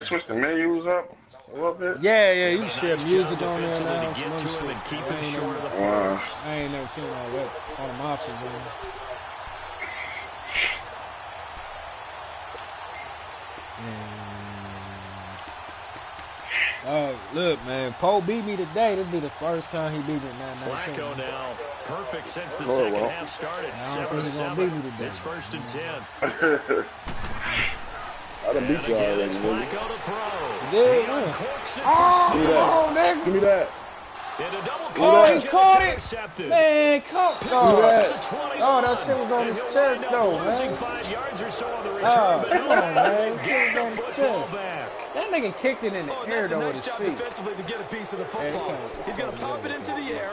switch the menus up a little bit? Yeah, you can share music on there now. To get to him and keep him short of the first. I ain't never seen all that. All them options, man. Look, man, Poe beat me today. This be the first time he beat me. Flacco now, perfect since the second half started. 7-7. It's 1st and 10. I done beat you already. Flacco to throw. Give me that. He caught it. Man, come on. Oh, that shit was on his chest, though, man. 5 yards or so on the return. Come on, man. Shit was on his chest. That nigga kicked it in the air, though, with his feet. Defensively to get a piece of the football. He's going to pop it into the air,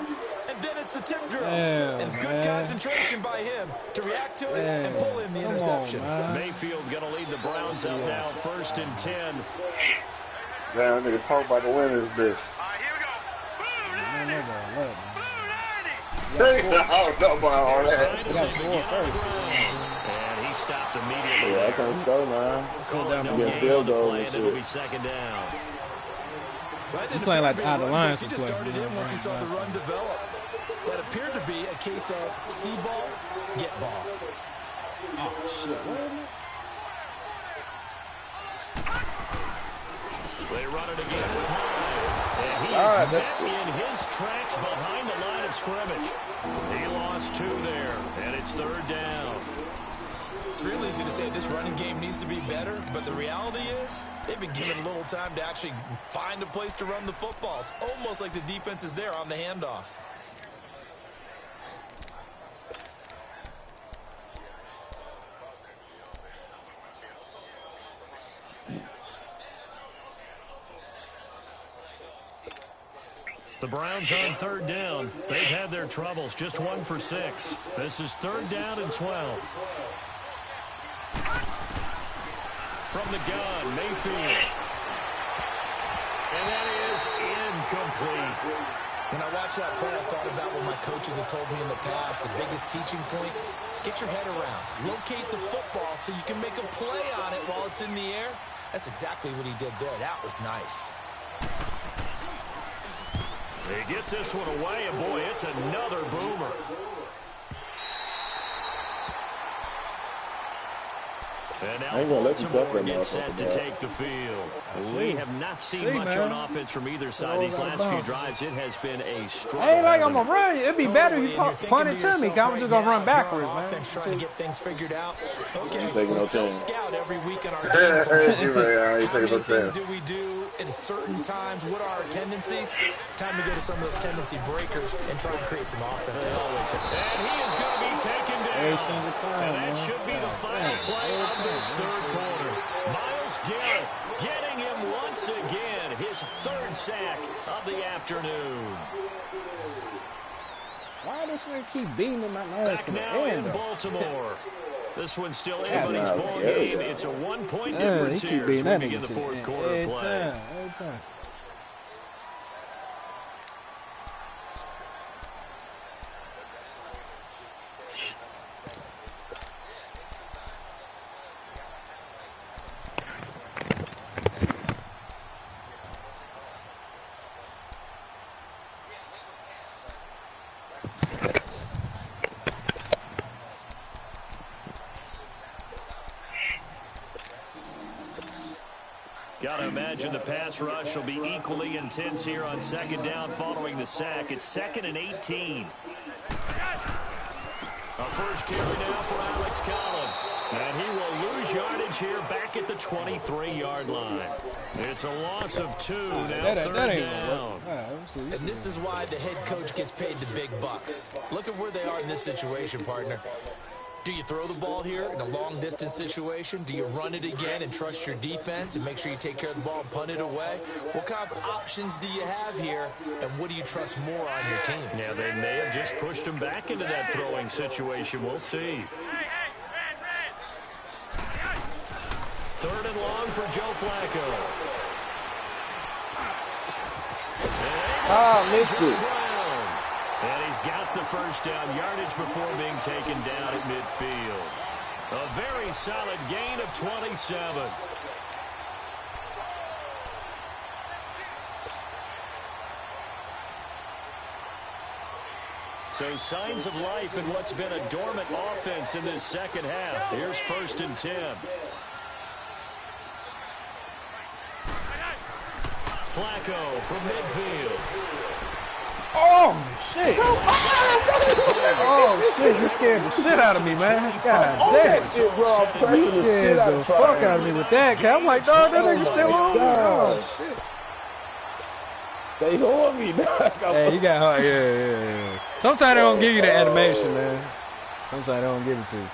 and then it's the tip drill. And good concentration by him to react to it and pull in the interception. Mayfield going to lead the Browns up now, 1st and 10. Damn, nigga talk about the winners, bitch. I don't know about all that. You got to score first. And he stopped immediately. Yeah, I can't score, man. You get field goal and shit. It'll be 2nd down. He's playing like out of line. He just started in once he saw the run develop. That appeared to be a case of see ball, get ball. Oh, shit. They run it again with Hyde. And he is met in his tracks behind the line of scrimmage. He lost 2 there, and it's 3rd down. It's real easy to say this running game needs to be better, but the reality is they've been given a little time to actually find a place to run the football. It's almost like the defense is there on the handoff. The Browns on 3rd down. They've had their troubles. Just 1 for 6. This is 3rd down and 12. From the gun, Mayfield. And that is incomplete. When I watched that play, I thought about what my coaches had told me in the past. The biggest teaching point, get your head around. Locate the football so you can make a play on it while it's in the air. That's exactly what he did there. That was nice. He gets this one away, and boy, it's another boomer. And now Baltimore gets set to take the field. We have not seen much on offense from either side these last few drives. It has been a struggle. Ain't like I'm going to run. It'd be better if you punt it to me. I'm just going to run backwards, man. Trying to get things figured out. Okay, we self-scout every week in our game. How many things do we do at certain times? What are our tendencies? Time to go to some of those tendency breakers and try and create some offense. And he is going to be taken down. Every single time, and that should be the final play of this 3rd quarter. Myles Garrett getting him once again. His 3rd sack of the afternoon. Why does he keep beating him at last? Back now in Baltimore. This one's still anybody's ball game. It's a 1-point difference here as we begin the 4th quarter play. Every time. Got to imagine the pass rush will be equally intense here on 2nd down following the sack. It's 2nd and 18. A first carry now for Alex Collins. And he will lose yardage here back at the 23-yard line. It's a loss of 2 now, 3rd down. And this is why the head coach gets paid the big bucks. Look at where they are in this situation, partner. Do you throw the ball here in a long-distance situation? Do you run it again and trust your defense and make sure you take care of the ball and punt it away? What kind of options do you have here, and what do you trust more on your team? Yeah, they may have just pushed him back into that throwing situation. We'll see. 3rd and long for Joe Flacco. Missed it. And he's got the first down yardage before being taken down at midfield. A very solid gain of 27. So signs of life in what's been a dormant offense in this second half. Here's 1st and 10. Flacco from midfield. Oh, shit. Oh, shit. You scared the shit out of me, man. God damn. You scared the fuck out of me with that, Cat. I'm like, dog, that nigga still on. Oh, shit. They hold me back. Hey, you got hard. Yeah. Sometimes they don't give you the animation, man. Sometimes they don't give it to you.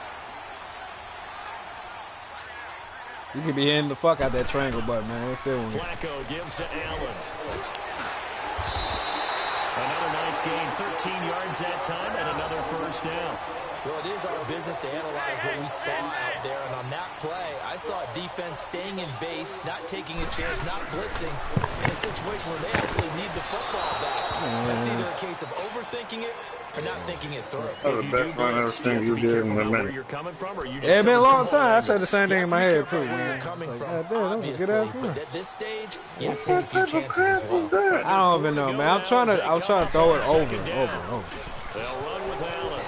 You could be hitting the fuck out that triangle button, man. It's still on. Flacco gives to Allen. Another nice gain, 13 yards that time, and another 1st down. Well, it is our business to analyze what we saw out there, and on that play, I saw a defense staying in base, not taking a chance, not blitzing, in a situation where they absolutely need the football back. That's either a case of overthinking it or not thinking it through. That's the best one I've ever seen you did in a minute. It's been a long time. I said the same thing in my head, too, man. Coming from, God damn, that was a good ass but one. at this stage, yeah, take a few chances as well. I don't even know, man. I was trying to throw it over and over and over. They'll run with Allen.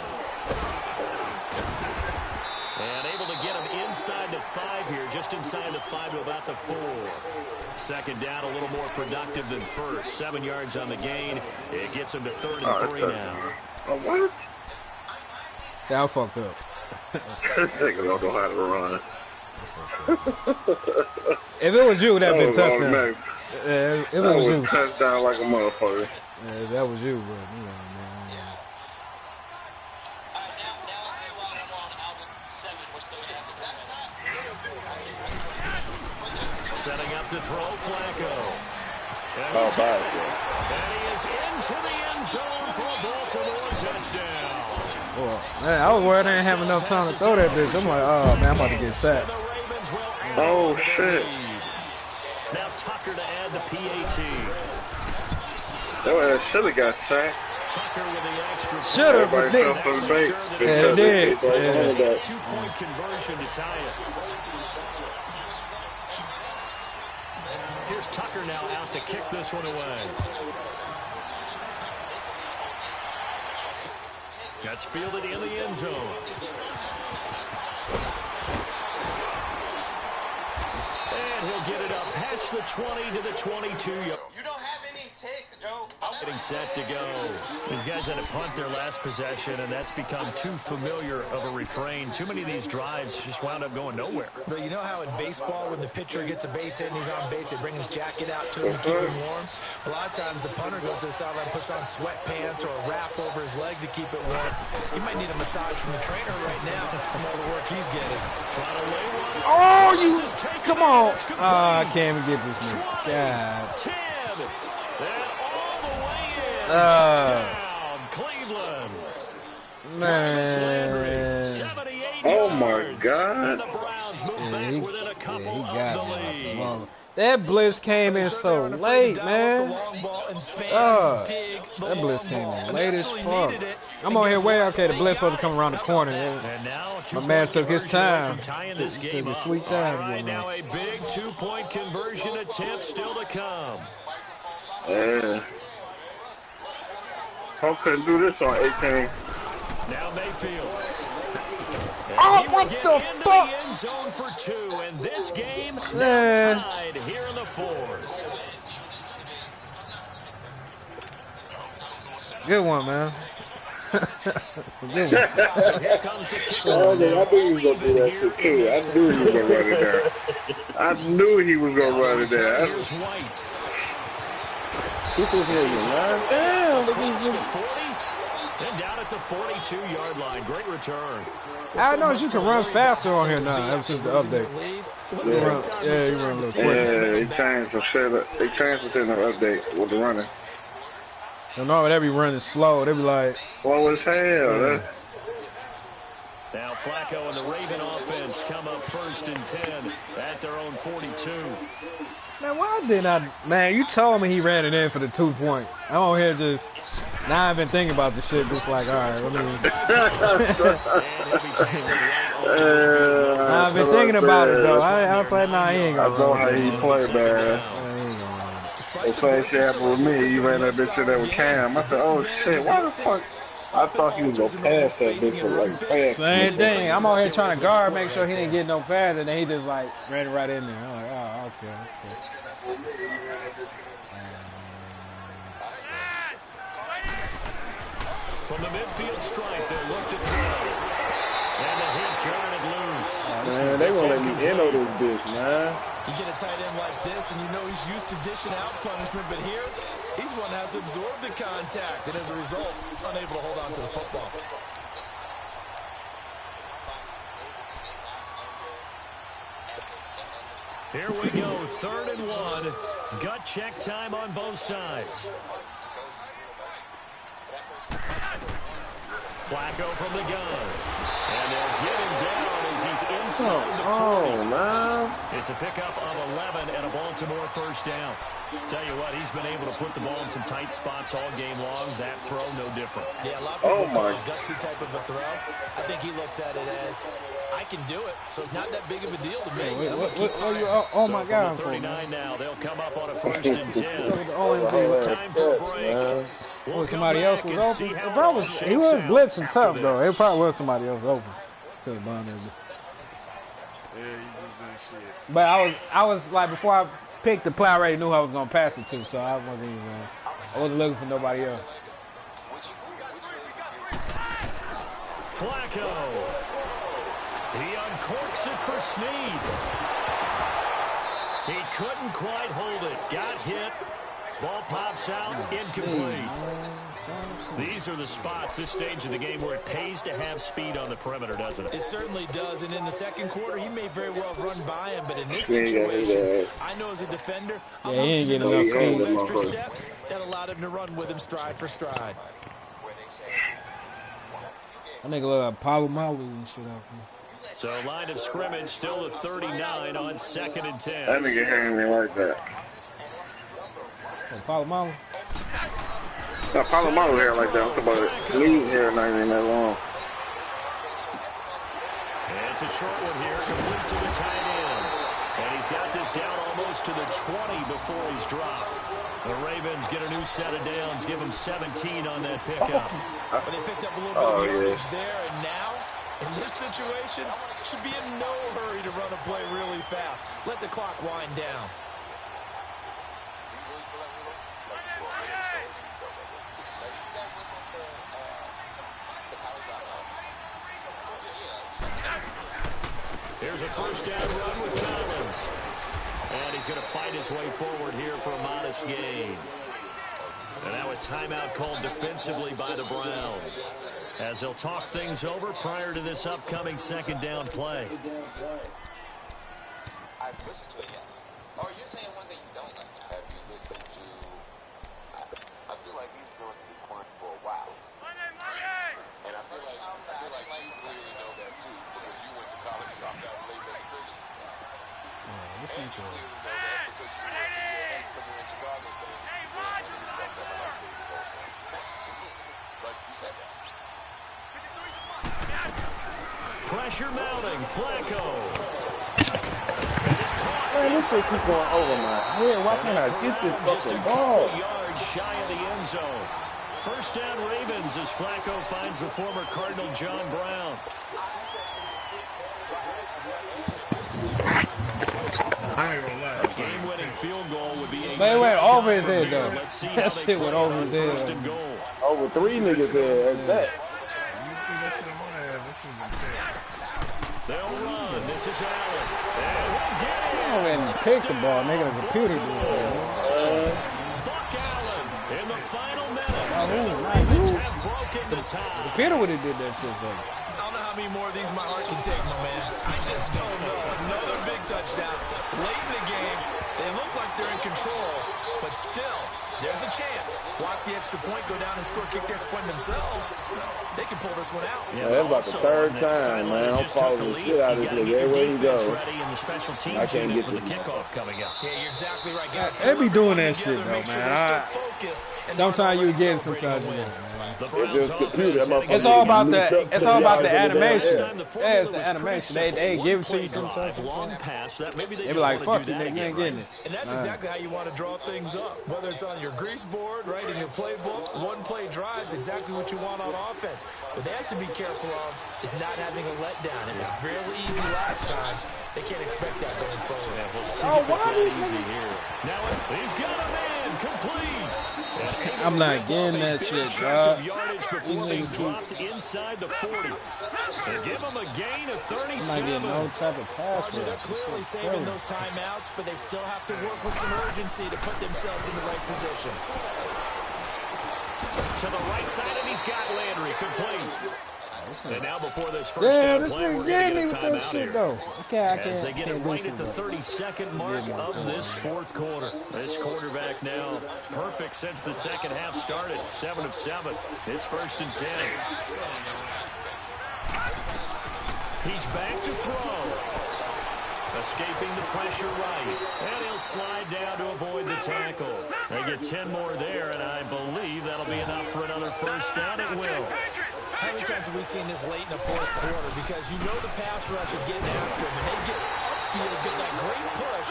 And able to get him inside the 5 here, just inside the 5 to about the 4. Second down, a little more productive than first. 7 yards on the gain. It gets him to 3rd and 3 now. Oh, what? Yeah, I fucked up. Nigga don't know how to run. If it was you, that'd been touchdown. Automatic. Yeah, if it was you. Touchdown like a motherfucker. Yeah, that was you, but you know, man. Setting up to throw Flacco. Oh, bad. And he is into the end zone for a Baltimore touchdown. Well, man, I was worried I didn't have enough time to throw that bitch. I'm like, oh, man, I'm about to get sacked. Oh, shit. Now Tucker to add the PAT. That should have got sacked. Tucker with the extra. Should have, but didn't. Yeah, it did. 2-point conversion to tie it. Here's Tucker now out to kick this one away. That's fielded in the end zone. And he'll get it up past the 20 to the 22. You don't have any take, Joe. Getting set to go. These guys had to punt their last possession, and that's become too familiar of a refrain. Too many of these drives just wound up going nowhere. But you know how in baseball, when the pitcher gets a base hit and he's on base, they bring his jacket out to him to keep him warm? A lot of times the punter goes to the sideline, puts on sweatpants or a wrap over his leg to keep it warm. He might need a massage from the trainer right now from all the work he's getting. Trying to lay one. Oh, you, come on. I can't even get this nigga. God. 10. And all the way in. Touchdown, Cleveland. Man. 78 Oh, my yards. God. And the Browns move back within a couple of the lead. That blitz came in so late, man. That blitz came in late as fuck. I'm on here way, okay, the blitz supposed to come around the corner. And now my man took his time. This game took a sweet time. All right, now a big 2-point conversion attempt still to come. Yeah. How couldn't do this on 18? Now Mayfield. Oh, what the fuck? The end zone for 2, and this game now tied here in the 4th. Good one, man. Good one. So here comes the kicker. I knew he was going to do that shit too. I knew he was going to run it there. I knew he was going to run it there. Here's White. This is him, man. Damn, look at To 40, and down at the 42-yard line. Great return. I know you can run faster on here now. Ever since the update. You run a little quicker. Yeah, they changed some shit. They changed it in the update with the running. So no, they be running slow. They be like, slow as hell. Now Flacco and the Raven offense come up 1st and 10 at their own 42. man, why didn't I? Man, you told me he ran it in for the 2-point. I'm on here just. Now I've been thinking about this shit, just like, all right, let me. I've been thinking about it, though. I was like, nah, he ain't gonna. I know how he play, man. The same shit happened with me. He ran that bitch in there with Cam. I said, oh shit, why the fuck? I thought he was going to pass that bitch for like pass. Same thing. I'm out here trying to guard, make sure he didn't get no pass, and then he just like ran right in there. I'm like, oh, okay. From the midfield stripe, they looked at throw. And the hit turned it loose. Man, they won't let me in on this bitch, man. You get a tight end like this, and you know he's used to dishing out punishment, but here, he's one that has to absorb the contact, and as a result, unable to hold on to the football. Here we go, 3rd and 1. Gut check time on both sides. Flacco from the gun. And they'll get him down as he's inside the 40. Man. It's a pickup of 11 and a Baltimore first down. Tell you what, he's been able to put the ball in some tight spots all game long. That throw, no different. Yeah, a lot of people call it a gutsy type of a throw. I think he looks at it as, I can do it, so it's not that big of a deal to me. Oh my God. From the 39 now, they'll come up on a 1st and 10. Time for a break. Well, somebody else was open. He was blitzing tough, though. It probably was somebody else open. Could have done it. Yeah, you just ain't shit. But I was like, before I picked the play, I already knew I was gonna pass it to, so I wasn't looking for nobody else. Flacco. He uncorks it for Snead. He couldn't quite hold it. Got hit. Ball pops out, incomplete. These are the spots, this stage of the game, where it pays to have speed on the perimeter, doesn't it? It certainly does, and in the second quarter, he may very well run by him, but in this situation, I know as a defender, I'm going to see extra steps that allowed him to run with him stride for stride. I think a little Pablo Malo and shit out there. So line of scrimmage still at 39 on 2nd and 10. That nigga hanging me like that. Palomalo? No, Palomalo hair like that. I'm talking about it. Lee's hair not even that long. And it's a short one here, complete to the tight end. And he's got this down almost to the 20 before he's dropped. The Ravens get a new set of downs, give him 17 on that pickup. But they picked up a little bit of yardage there, and now, in this situation, should be in no hurry to run a play really fast. Let the clock wind down. Here's a first down run with Collins. And he's going to fight his way forward here for a modest gain. And now a timeout called defensively by the Browns, as they'll talk things over prior to this upcoming 2nd down play. I've listened to it, yes. Oh, you're saying one thing you don't like. Have you listened to... I feel like he's going to decline for a while. And I feel like you clearly know that too, because you went to college, dropped out of late registration. And you clearly know that because you went somewhere in Chicago. But you said that. Pressure mounting, Flacco. Man, this shit keep going over my head. Why can't I get this fucking ball? Yards shy of the end zone. First down Ravens as Flacco finds the former Cardinal John Brown. I ain't gonna lie. A game-winning field goal would be a They went shot over his from head, here. though. Let's see how That they shit went play over on his head. 1st and goal. Over 3 niggas there at that. They'll run. This is Allen. I went and picked the ball, nigga. The computer did it. Buck Allen in the final minute. Ravens have broken the tie. The computer would have did that shit, though. I don't know how many more of these my heart can take, my man. I just don't know. Another big touchdown. Late in the game, they look like they're in control, but still, there's a chance. Block the extra point, go down and score, kick the extra point themselves. They can pull this one out. Yeah, that's about the 3rd time, man. I'm following the shit out of this nigga everywhere he goes. I can't get for the kickoff coming up. Yeah, you're exactly right. They be doing that shit, though, man. Sometimes you get it, sometimes you don't. just computer. It's all about the animation. Yeah, it's the animation. They give it to you sometimes. They be like, fuck you, nigga, you ain't getting it. And that's exactly how you want to draw things up. Whether it's on your grease board, right, in your playbook, one-play drives, exactly what you want on offense. What they have to be careful of is not having a letdown. It was really easy last time. They can't expect that going forward. Yeah, we'll see if it's that easy here. Now he's got a man complete. I'm not getting that shit, dog. Yardage before being dropped inside the 40. They give him a gain of 37. I'm not getting no type of pass. They're clearly saving those timeouts, but they still have to work with some urgency to put themselves in the right position. To the right side, and he's got Landry complete. And now before this first damn, down this play, we're nigga's going to getting me get a with that timeout shit, here. though. Okay, I As they can't get it do right at the something. 32nd mark of this fourth quarter. This quarterback now perfect since the second half started. 7 of 7. It's 1st and 10. He's back to throw. Escaping the pressure right. And he'll slide down to avoid the tackle. They get 10 more there, and I believe that'll be enough for another first down. It will. How many times have we seen this late in the fourth quarter? Because you know the pass rush is getting after him. And they get upfield, get that great push.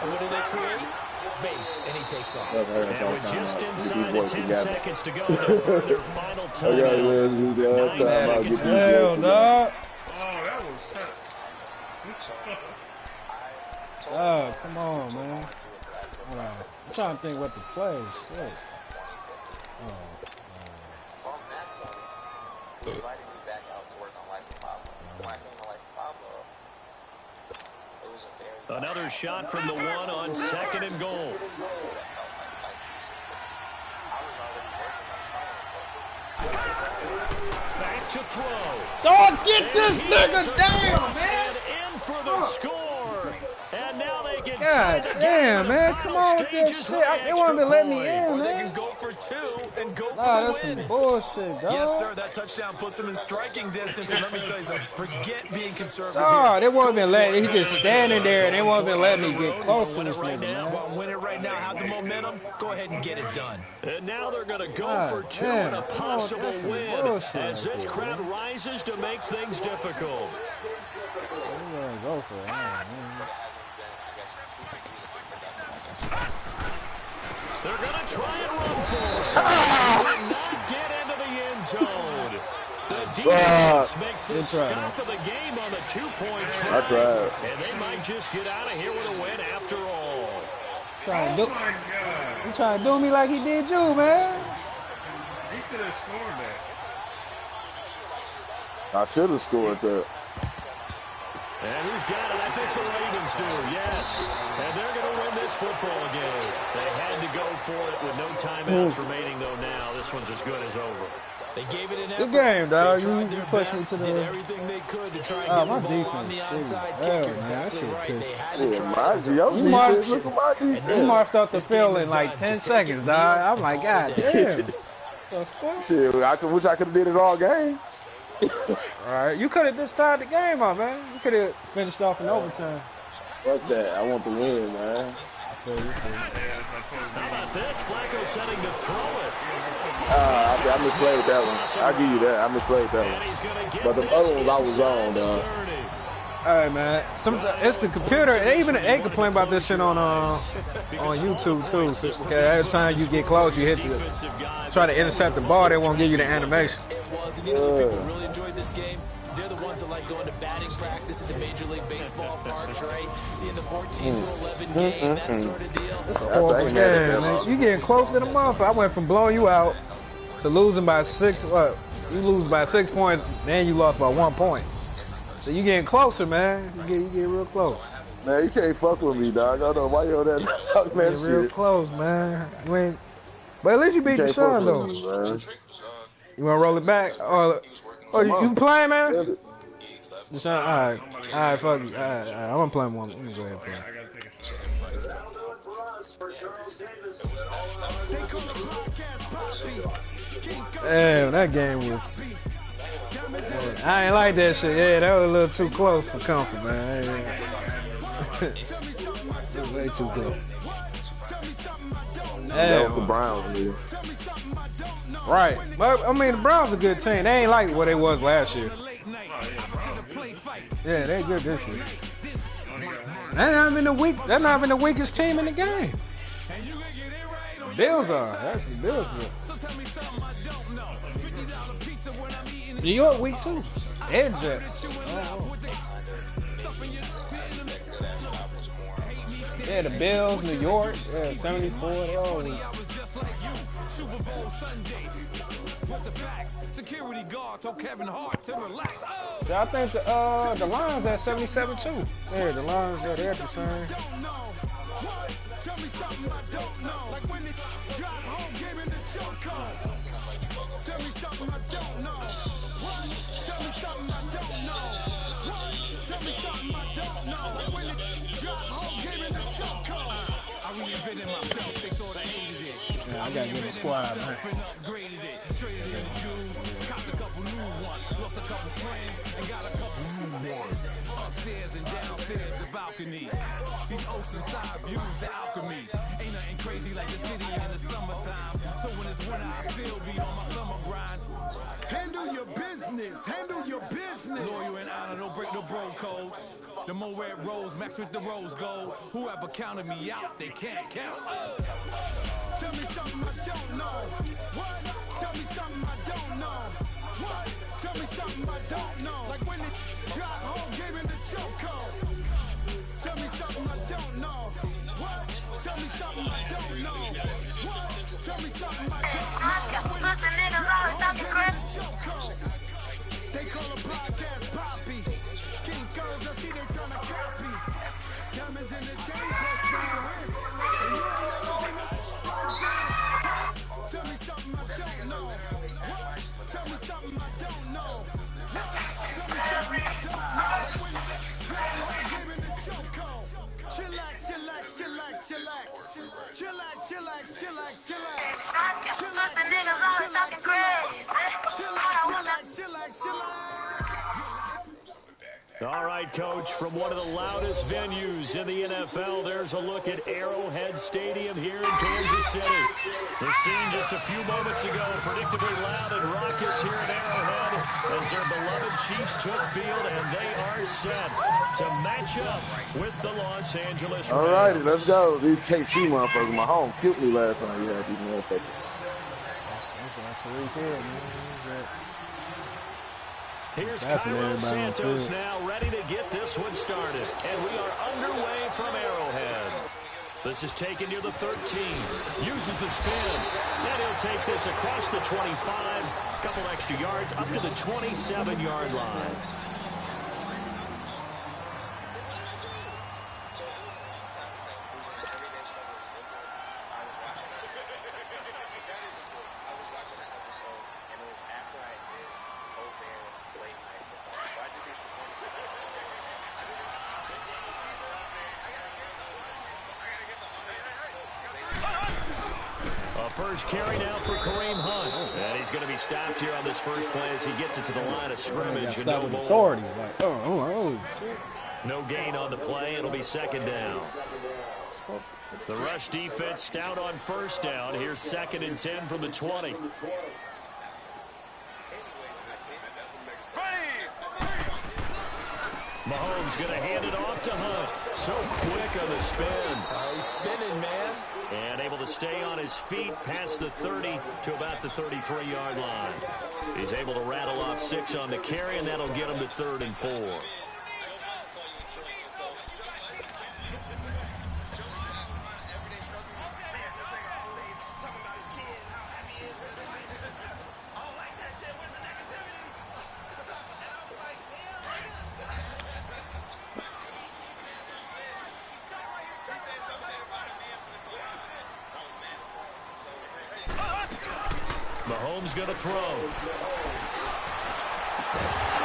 And what do they create? Space. And he takes off. And with just inside the 10 seconds to go, they'll burn their final timeout. 9 seconds. Hell, dog. Oh, that was tough. Oh, come on, man. Hold on. I'm trying to think what the play is. Shit. Invited me back out to work on Life of Pablo. When I came to Life of Pablo, it was a very... Another shot from the one on 2nd and goal. Back to throw. Don't get this nigga down, man. In for the score. And now they get God damn, man. Come on with that shit. They want to let me in, Or they man. can go for 2 and go for Nah, the that's win. some bullshit, dog. Yes, sir. That touchdown puts him in striking distance. And let me tell you something. Forget being conservative. Oh, they won't been letting. He's just standing there, and they won't been letting me get close to this nigga, man. Want to win it right now, have the momentum, go ahead and get it done. And now they're going to go for 2 damn. and a possible Oh, that's some win bullshit as right this there, crowd rises to make things difficult. I'm gonna go for it. They're going to try and run for it. Will not get into the end zone. The defense makes the stop of the game on the 2-point try. That's right. And they might just get out of here with a win after all. Trying to do, he trying to do me like he did you, man. He could have scored that. I should have scored that. And who's got it? I think the Ravens do, yes. And they're going to win this football game. They had to go for it with no timeouts remaining, though, now. This one's as good as over. They gave it an effort. Good game, dog. They tried You their pushed me best, to the... did everything they could to try and get my the ball on defense. the Jeez. outside Hell, kick. man, Exactly that right. shit They pissed. had to try. You marched, Look at my defense. you marched off the This game field is in like done. 10 Just take seconds, a dog. kneel I'm and like, call God it a day. damn. The fuck? Shit, I wish I could have did it all game. All right, you could have just tied the game up, man. You could have finished off in overtime. Fuck that. I want the win, man. How about this? Flacco setting to throw it. I misplayed that one. I'll give you that. I misplayed that And he's going to one. get But the this other ones I was on, inside the dog. 30. All right, man. Sometimes it's the computer. Even they complain about this shit on YouTube too. So, okay, every time you get close, you hit the try to intercept the ball. They won't give you the animation. It was. And you know the people really enjoyed this game? They're the ones that like going to batting practice at the Major League Baseball parks, right? Seeing the 14 to 11 game, that sort of deal. It's a horrible game, man. You getting close to the month. I went from blowing you out to losing by 6. What? You lose by 6 points, then you lost by 1 point. So you getting closer, man. You get real close. Man, you can't fuck with me, dog. I don't know why you on that talk, man. Get real close, man. You ain't, but at least you beat Deshaun, though. You want to roll it back? Or you playing, man? Deshaun, all right, fuck you. All right. I'm gonna play one. Let me go ahead and play. Damn, that game was. I ain't like that shit. Yeah, that was a little too close for comfort, man. Way too close. That was the Browns, nigga. Right. But, I mean, the Browns a good team. They ain't like what they was last year. Yeah, they good this year. They're not even the weakest team in the game. Bills are. That's the Bills are. New York weak too. And Jets. Yeah, the Bills, New York, 74. They're all weak. So I think the Lions at 77 too. Yeah, the Lions they're at the same. Tell me something I don't know. Like when it drive home, gave me the choke on. Tell me something I don't know. What? Tell me something I don't know. What? Tell me something I don't know. Like when it drive home, gave me the choke on. I reinvented myself, they thought I hated it. Yeah, I gotta get a squad, man. Upgraded it, traded in dudes, copped a couple new ones, lost a couple friends, and got a couple new ones. Upstairs and downstairs, the balcony. These oceanside views, the alchemy. Ain't nothing crazy like the city in the summertime. So when it's winter, I still be on my summer grind. Handle your business, handle your business. Loyal and honor, don't break the bro codes. The more red rose, max with the rose gold. Whoever counted me out, they can't count. Tell me something I don't know. What? Tell me something I don't know. What? Tell me something I don't know. Like when it drive home, gave me the choke code. Tell me something I don't know. What? Tell me something I don't know. What? Tell me something I don't know. Pussy niggas always talking crap. They call a podcast Poppy. King girls, I see they tryna copy. Diamonds in the chains, what's my wrist? And you ain't never seen no tell me something I don't know. What? Tell me something I don't know. What? Tell me something I don't know. Chillax, chillax, chillax, chillax. Chillax, chillax, chillax, chillax. Pussy niggas always talking crazy. Chillax, chillax, chillax. All right, Coach, from one of the loudest venues in the NFL, there's a look at Arrowhead Stadium here in Kansas City. The scene just a few moments ago, predictably loud and raucous here at Arrowhead as their beloved Chiefs took field, and they are set to match up with the Los Angeles Rams. All righty, let's go. These KC motherfuckers, my home killed me last time you had these motherfuckers. That's what we said, man. Here's Cairo Santos now ready to get this one started. And we are underway from Arrowhead. This is taken near the 13. Uses the spin. And he'll take this across the 25. Couple extra yards up to the 27-yard line. First carry now for Kareem Hunt. And he's going to be stopped here on this first play as he gets it to the line of scrimmage. And no authority. Like, oh, shit. No gain on the play. It'll be second down. The rush defense stout on first down. Here's 2nd and 10 from the 20. Mahomes going to hand it off to Hunt. So quick on the spin. He's spinning, man. And able to stay on his feet past the 30 to about the 33-yard line. He's able to rattle off 6 on the carry, and that'll get him to 3rd and 4. Mahomes going to throw.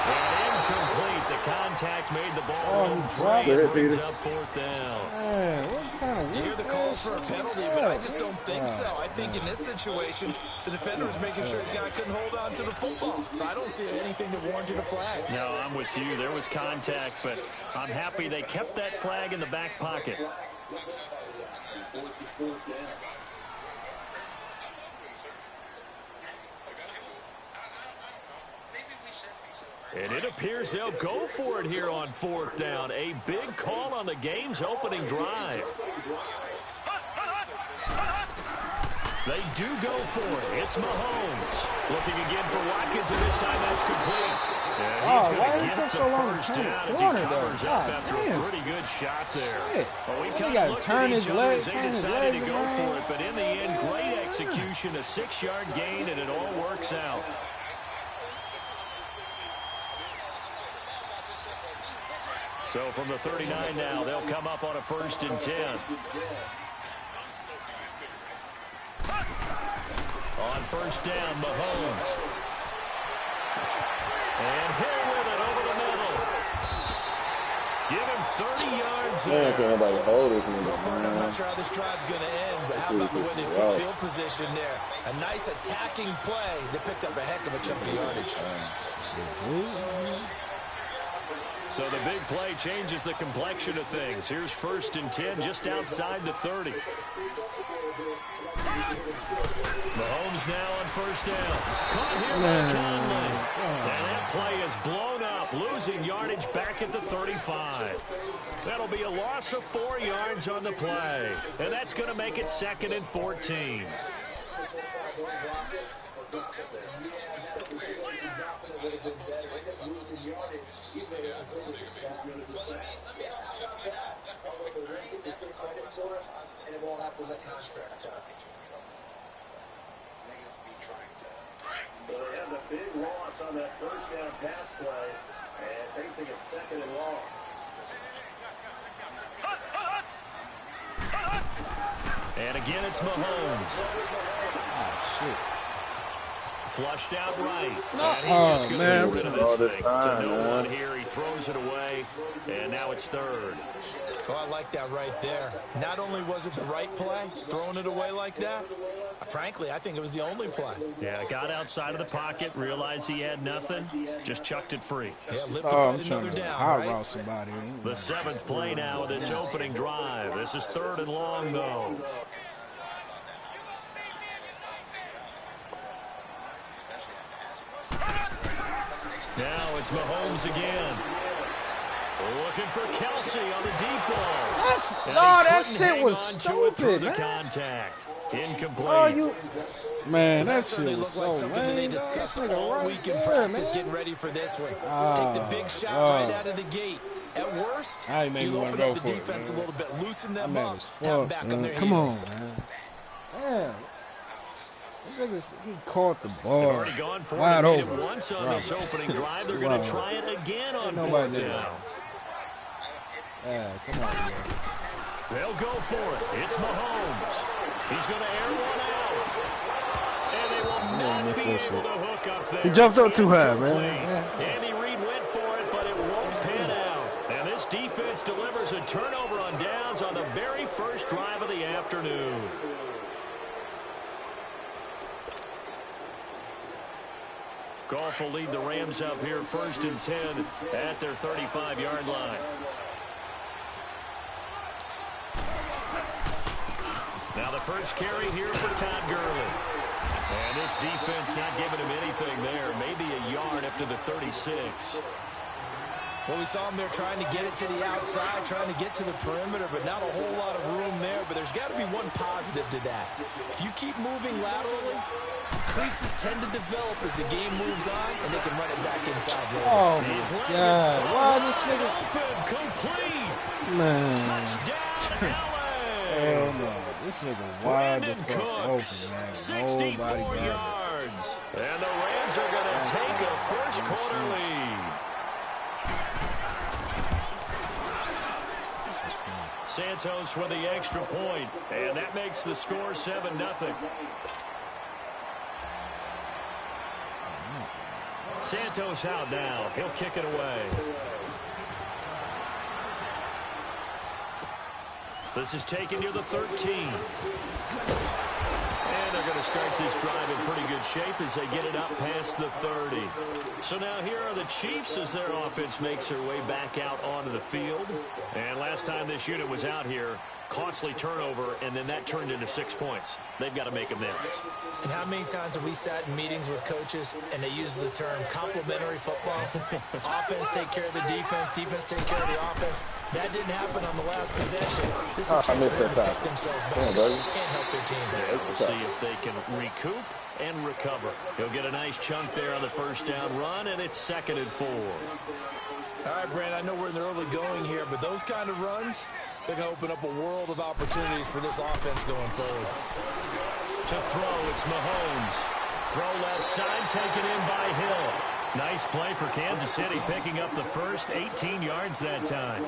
And incomplete. The contact made the ball free. It brings up 4th down. Man, what kind of you hear the calls for a penalty, but I just don't think so. I think in this situation, the defender was making sure his guy couldn't hold on to the football. So I don't see anything that warranted a flag. No, I'm with you. There was contact, but I'm happy they kept that flag in the back pocket. And it appears they'll go for it here on 4th down. A big call on the game's opening drive. They do go for it. It's Mahomes. Looking again for Watkins, and this time that's complete. And he's going to get the first down as he covers up after a pretty good shot there. But we kind of looked at each other as they decided to go for it. But in the end, great execution, a 6-yard gain, and it all works out. So from the 39 now, they'll come up on a 1st and 10. On 1st down, Mahomes. And hit with it over the middle. Give him 30 yards there. I'm not sure how this drive's going to end, but how about the way they put field position there? A nice attacking play that picked up a heck of a chunk of yardage. So the big play changes the complexion of things. Here's 1st and 10 just outside the 30. Mahomes now on 1st down. Caught here by Conley. And that play is blown up, losing yardage back at the 35. That'll be a loss of 4 yards on the play. And that's going to make it 2nd and 14. Well, they had a big loss on that 1st down pass play and facing a 2nd and long. And again, it's Mahomes. Oh, shit. Flushed out right. No. And he's just going to get rid of this thing. Time, to no one here. He throws it away. And now it's 3rd. Oh, I like that right there. Not only was it the right play, throwing it away like that, frankly, I think it was the only play. Yeah, got outside of the pocket, realized he had nothing, just chucked it free. Yeah, lived to fight another to down, right? somebody. The 7th play now of this opening drive. This is 3rd and long, though. Now it's Mahomes again. Looking for Kelsey on the deep ball. That shit was stupid, man. Contact. Incomplete. Man, that shit was like something that they discussed all week in practice, getting ready for this one. Take the big shot right out of the gate. At worst, you open up the defense a little bit, loosen them up, have them back on their heels. Come on, man. Damn. He caught the ball. They've already gone for wide it open. Once on this opening drive. They're going to try it again on 4th down. Yeah, come on, man. They'll go for it. It's Mahomes. He's going to air one out. And they will not be able to hook up there. He jumped up too high, man. Andy Reid went for it, but it won't pan out. And this defense delivers a turnover on downs on the very first drive of the afternoon. Goff will lead the Rams up here 1st and 10 at their 35-yard line. Now the first carry here for Todd Gurley. And this defense not giving him anything there. Maybe a yard up to the 36. Well, we saw him there trying to get it to the outside, trying to get to the perimeter, but not a whole lot of room there. But there's got to be one positive to that. If you keep moving laterally, creases tend to develop as the game moves on, and they can run it back inside later. Oh, my God. Why this nigga? Complete. Man. Touchdown, LA. Hell no. This nigga wide the fuck open, man. 64 Nobody yards. And the Rams are going to take a first-quarter lead. Santos with the extra point, and that makes the score 7-0. Santos out now. He'll kick it away. This is taken near the 13. And they're going to start this drive in pretty good shape as they get it up past the 30. So now here are the Chiefs as their offense makes their way back out onto the field. And last time this unit was out here, Costly turnover, and then that turned into 6 points. They've got to make amends. And how many times have we sat in meetings with coaches and they use the term complementary football? Offense take care of the defense, defense take care of the offense. That didn't happen on the last possession. This is a chance for them to pick themselves back and help their team. Yeah, we'll see if they can recoup and recover. He'll get a nice chunk there on the first down run, and it's 2nd and 4. All right, Brand, I know we're in the early going here, but those kind of runs, they're going to open up a world of opportunities for this offense going forward. To throw, it's Mahomes. Throw left side, taken in by Hill. Nice play for Kansas City, picking up the first 18 yards that time.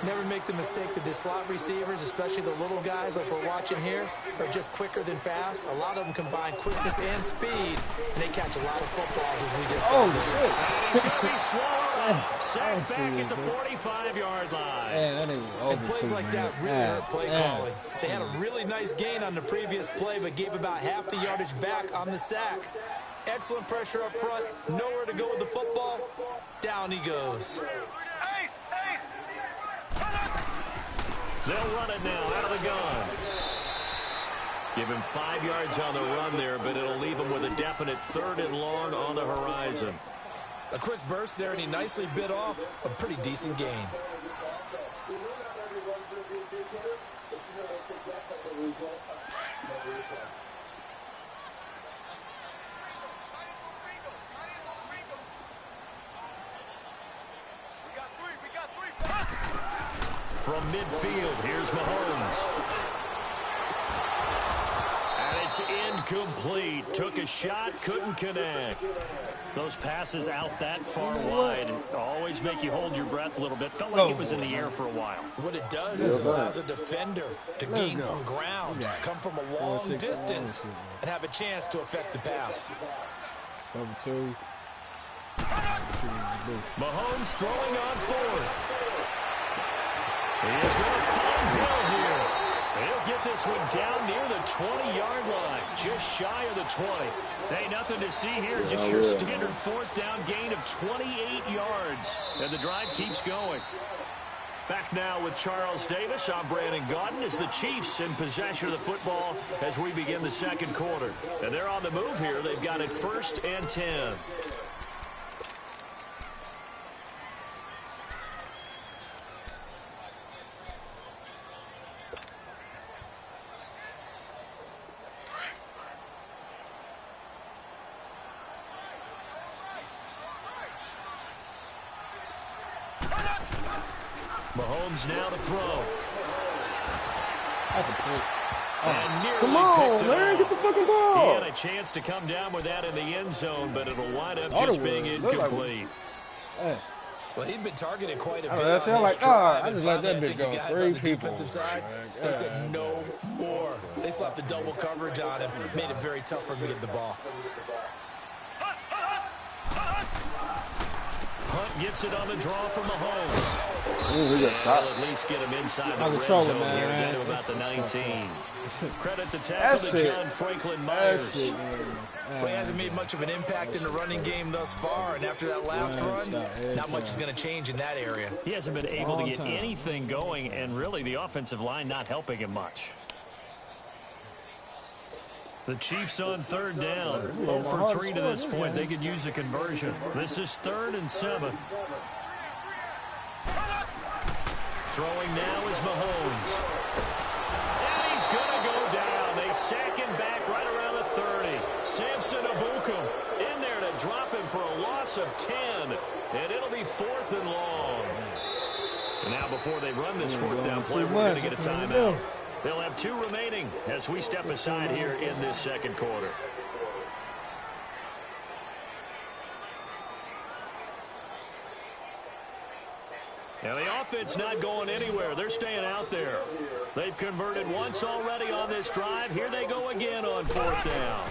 Never make the mistake that the slot receivers, especially the little guys like we're watching here, are just quicker than fast. A lot of them combine quickness and speed, and they catch a lot of footballs, as we just said. Oh, shit. He's going to be swallowed up. Sacked back at the 45-yard line. Man, that is And plays like that really hurt play calling. They had a really nice gain on the previous play, but gave about half the yardage back on the sack. Excellent pressure up front. Nowhere to go with the football. Down he goes. They'll run it now out of the gun. Give him 5 yards on the run there, but it'll leave him with a definite 3rd and long on the horizon. A quick burst there, and he nicely bit off a pretty decent gain. From midfield, here's Mahomes. And it's incomplete. Took a shot, couldn't connect. Those passes out that far wide always make you hold your breath a little bit. Felt like it was in the air for a while. What it does is it allows a defender to gain some ground, come from a long distance, and have a chance to affect the pass. Number 2. Mahomes throwing on 4th. He is going to find Hill here. He'll get this one down near the 20-yard line, just shy of the 20. Hey, nothing to see here, just your standard 4th down gain of 28 yards. And the drive keeps going. Back now with Charles Davis. I'm Brandon Gaudin as the Chiefs in possession of the football as we begin the 2nd quarter. And they're on the move here. They've got it 1st and 10. Mahomes now to throw. That's a pick. Come on, man, get the fucking ball. He had a chance to come down with that in the end zone, but it'll wind up just being incomplete. Well, he'd been targeted quite a bit. That sound like, I just let that bitch go. 3 people. Side, they said no more. They slapped the double coverage on him, made it very tough for him to get the ball. Hunt gets it on the draw from Mahomes. Ooh, we got stopped. At least get him inside the red zone here, down to about the 19. Credit the tackle to John Franklin Myers. Well, he hasn't made much of an impact in the running game thus far, and after that last run, not much is going to change in that area. He hasn't been able to get anything going, and really the offensive line not helping him much. The Chiefs on 3rd down. 0 for 3 to this point. They could use a conversion. This is 3rd and 7. Throwing now is Mahomes. And he's going to go down. They sack him back right around the 30. Samson Abukum in there to drop him for a loss of 10. And it'll be 4th and long. And now before they run this 4th down play, we're going to get a timeout. They'll have 2 remaining as we step aside here in this 2nd quarter. Now the offense not going anywhere. They're staying out there. They've converted once already on this drive. Here they go again on 4th down.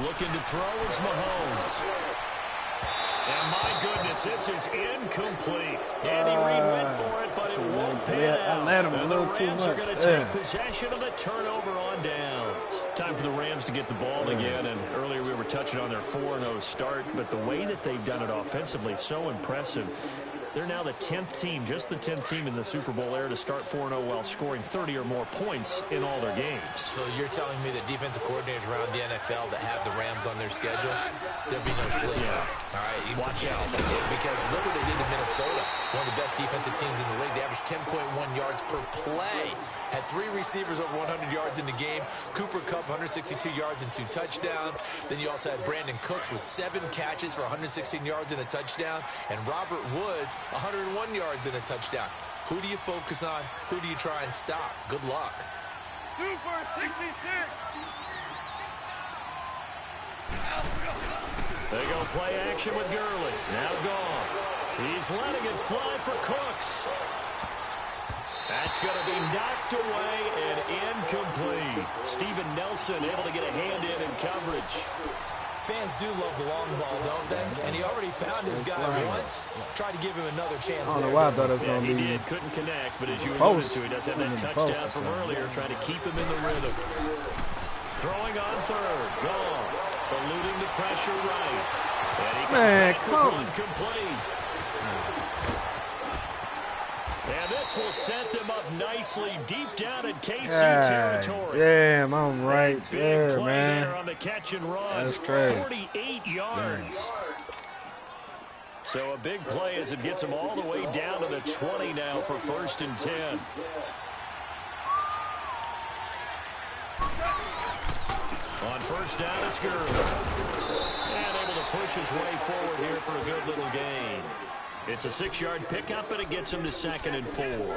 Looking to throw is Mahomes. And my goodness, this is incomplete. Andy Reid went for it, but it won't pan out. And the Rams are going to take possession of the turnover on downs. Time for the Rams to get the ball again. And earlier we were touching on their 4-0 start, but the way that they've done it offensively is so impressive. They're now the 10th team, just the 10th team in the Super Bowl era to start 4-0 while scoring 30 or more points in all their games. So you're telling me that defensive coordinators around the NFL that have the Rams on their schedule, there'll be no sleep. Yeah. All right, watch out. Because look what they did to Minnesota, one of the best defensive teams in the league. They averaged 10.1 yards per play. Had 3 receivers over 100 yards in the game. Cooper Kupp, 162 yards and 2 touchdowns. Then you also had Brandon Cooks with 7 catches for 116 yards and a touchdown. And Robert Woods, 101 yards and a touchdown. Who do you focus on? Who do you try and stop? Good luck. Super 66. They go play action with Gurley. Now gone. He's letting it fly for Cooks. That's going to be knocked away and incomplete. Steven Nelson able to get a hand in coverage. Fans do love the long ball, don't they? And he already found his guy once. Tried to give him another chance. I don't know why I thought it was going to be. He did. Couldn't connect, but as you alluded to, he does have that touchdown from earlier, trying to keep him in the rhythm. Throwing on third. Gone. Eluding the pressure right. And he comes back with one complete. And this will set them up nicely deep down in KC territory. Damn, I'm right there, Big play man. there on the catch and run. That's crazy. 48 yards. So a big play as it gets them all the way down to the 20 now for 1st and 10. On 1st down, it's Gurley. And able to push his way forward here for a good little gain. It's a 6-yard pickup, and it gets him to 2nd and 4.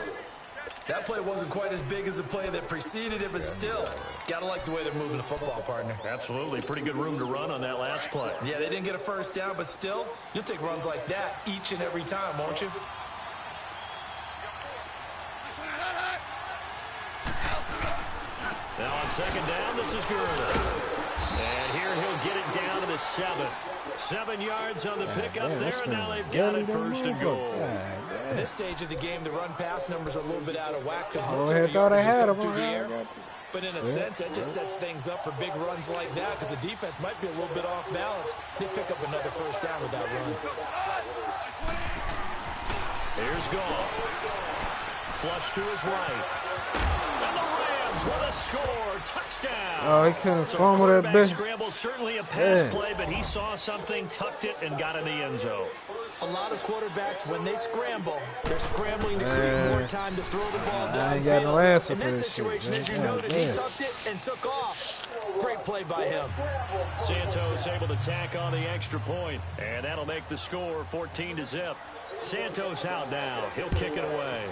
That play wasn't quite as big as the play that preceded it, but still, got to like the way they're moving the football, partner. Absolutely. Pretty good room to run on that last play. Yeah, they didn't get a 1st down, but still, you'll take runs like that each and every time, won't you? Now on 2nd down, this is Gurley. And here he'll get it down to the 7. 7 yards on the pickup there, and now they've got it 1st and goal. At this stage of the game, the run-pass numbers are a little bit out of whack because most of the yards just come through the air. But in a sense, that just sets things up for big runs like that because the defense might be a little bit off balance. They pick up another 1st down with that run. Here's Goff. Flush to his right. And the Rams with a score. Touchdown. Oh, he couldn't fumble that bitch. Scramble, certainly a pass play, but he saw something, tucked it, and got in the end zone. A lot of quarterbacks, when they scramble, they're scrambling to create more time to throw the ball downfield. I ain't got no answer in for this this situation, shit, as you noted, he tucked it and took off. Great play by him. Santos able to tack on the extra point, and that'll make the score 14-0. Santos out now. He'll kick it away.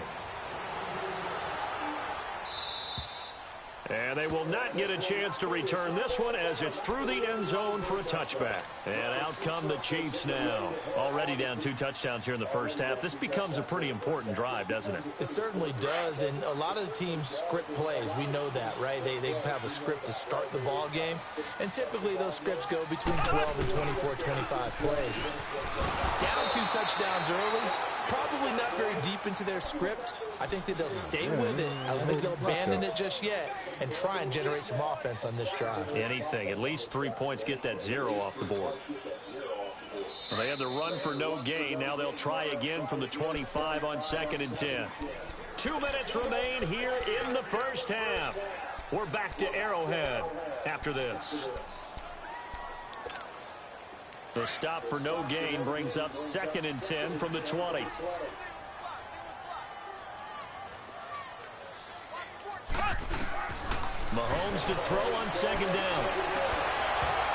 And they will not get a chance to return this one as it's through the end zone for a touchback. And out come the Chiefs now. Already down 2 touchdowns here in the 1st half. This becomes a pretty important drive, doesn't it? It certainly does, and a lot of the teams script plays. We know that, right? They have a script to start the ball game, and typically those scripts go between 12 and 24, 25 plays. Down 2 touchdowns early, probably not very deep into their script. I think that they'll stay with it. I don't think they'll abandon it just yet and try and generate some offense on this drive. Anything. At least 3 points, get that 0 off the board. Well, they had the run for no gain. Now they'll try again from the 25 on 2nd and 10. 2 minutes remain here in the 1st half. We're back to Arrowhead after this. The stop for no gain brings up 2nd and 10 from the 20. Mahomes to throw on 2nd down.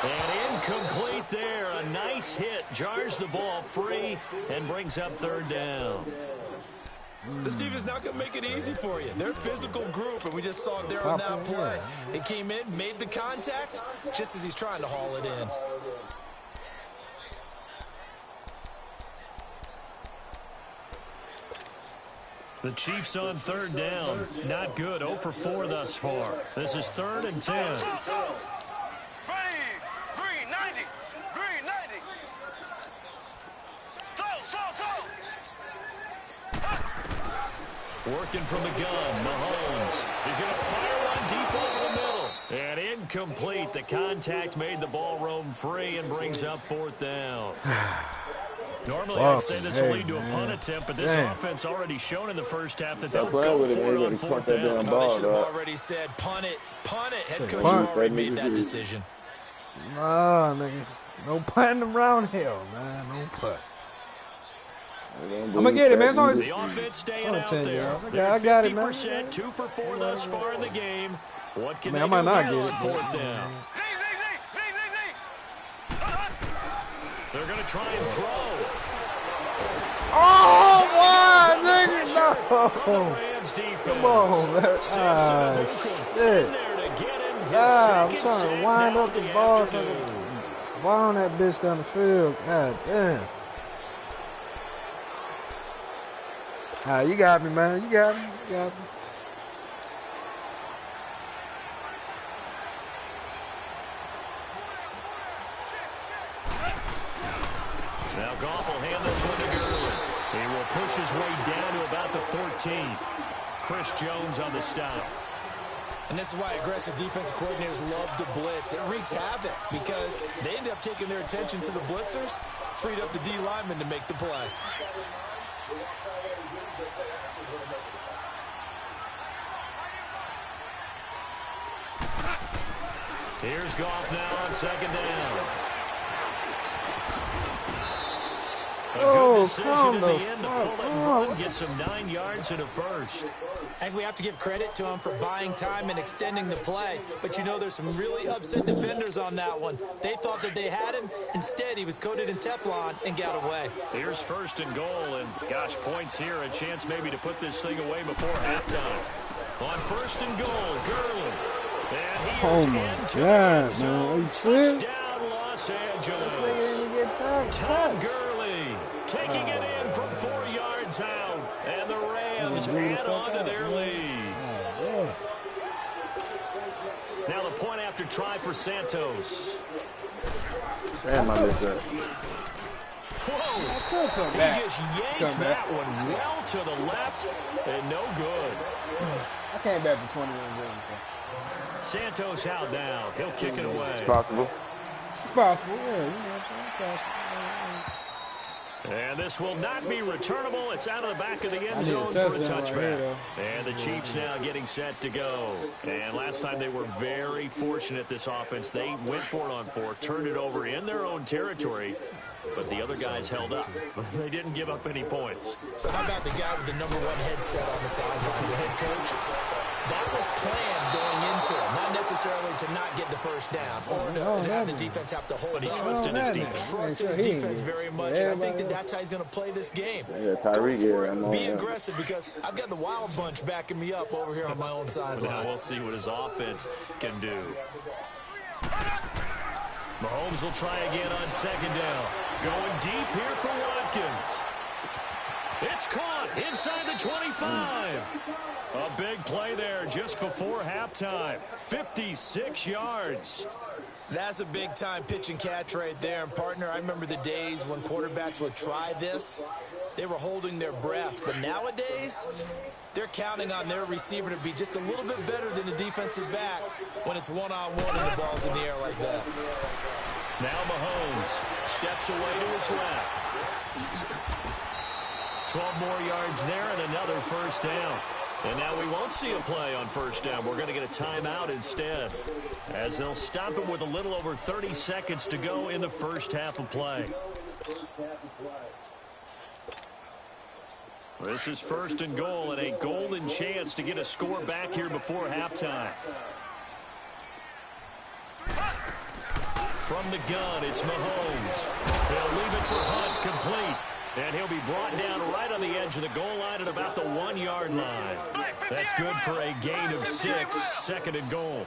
And incomplete there. A nice hit. Jars the ball free and brings up 3rd down. This team is not going to make it easy for you. They're a physical group, and we just saw it there on that play. It came in, made the contact, just as he's trying to haul it in. The Chiefs on 3rd down. Not good. 0 for 4 thus far. This is 3rd and 10. Ready. Green 90. Green 90. Working from the gun. Mahomes. He's going to fire one deep over the middle. And incomplete. The contact made the ball roam free and brings up 4th down. Normally, I'd say this will lead to a punt attempt, but this offense already shown in the first half that they'll go for it on fourth down. They should have already said, punt it, punt it. Head coach already made that decision. Nah, nigga. No punting around here, man. No punt. I'm going to get it, man. It's only the offense staying out there. I got it, man. 2 for 4 thus far in the game. What can I might not get it. Fourth down. They're going to try and throw. Oh, why, nigga? No. Come on, man. Shit. I'm trying to wind up the ball so I can ball that bitch down the field. God damn. You got me, man. You got me. You got me. Now Goff will hand this one to Gurley. He will push his way down to about the 14. Chris Jones on the stop. And this is why aggressive defensive coordinators love to blitz. It wreaks havoc because they end up taking their attention to the blitzers, freed up the D lineman to make the play. Here's Goff now on second down. Oh, come the fuck on. Get some 9 yards and a first. I think we have to give credit to him for buying time and extending the play. But, you know, there's some really upset defenders on that one. They thought that they had him. Instead, he was coated in Teflon and got away. Here's first and goal. And, gosh, points here. A chance maybe to put this thing away before halftime. On first and goal, Gurley. Oh, my God, man. Are you serious? Touchdown, Los Angeles. This nigga didn't get Todd Gurley taking it in from 4 yards out. And the Rams add on to their lead. Now the point after try for Santos. Damn, I missed that. Whoa. He just yanked that one well to the left and no good. I came back for 21 minutes. Santos out now. He'll kick it away. It's possible. It's possible, yeah. It's possible. And this will not be returnable. It's out of the back of the end zone for a touchback. And the Chiefs now getting set to go. And last time they were very fortunate, this offense. They went for it on fourth, turned it over in their own territory. But the other guys held up. They didn't give up any points. So how about the guy with the #1 headset on the sidelines, the head coach? That was planned going into it, not necessarily to not get the first down or to have the defense have to hold. But he trusted his defense. Trusted his defense very much, and I think that's how he's going to play this game. Yeah, Tyreek here. Be aggressive because I've got the Wild Bunch backing me up over here on my own sideline. Now we'll see what his offense can do. Mahomes will try again on second down. Going deep here for Watkins. It's caught inside the 25. A big play there just before halftime. 56 yards. That's a big-time pitch and catch right there. And, partner, I remember the days when quarterbacks would try this. They were holding their breath. But nowadays, they're counting on their receiver to be just a little bit better than the defensive back when it's one-on-one and the ball's in the air like that. Now Mahomes steps away to his left. 12 more yards there and another first down. And now we won't see a play on first down. We're going to get a timeout instead, as they'll stop it with a little over 30 seconds to go in the first half of play. This is first and goal and a golden chance to get a score back here before halftime. From the gun, it's Mahomes. They'll leave it for Hunt, complete. And he'll be brought down right on the edge of the goal line at about the 1-yard line. That's good for a gain of 6, second and goal.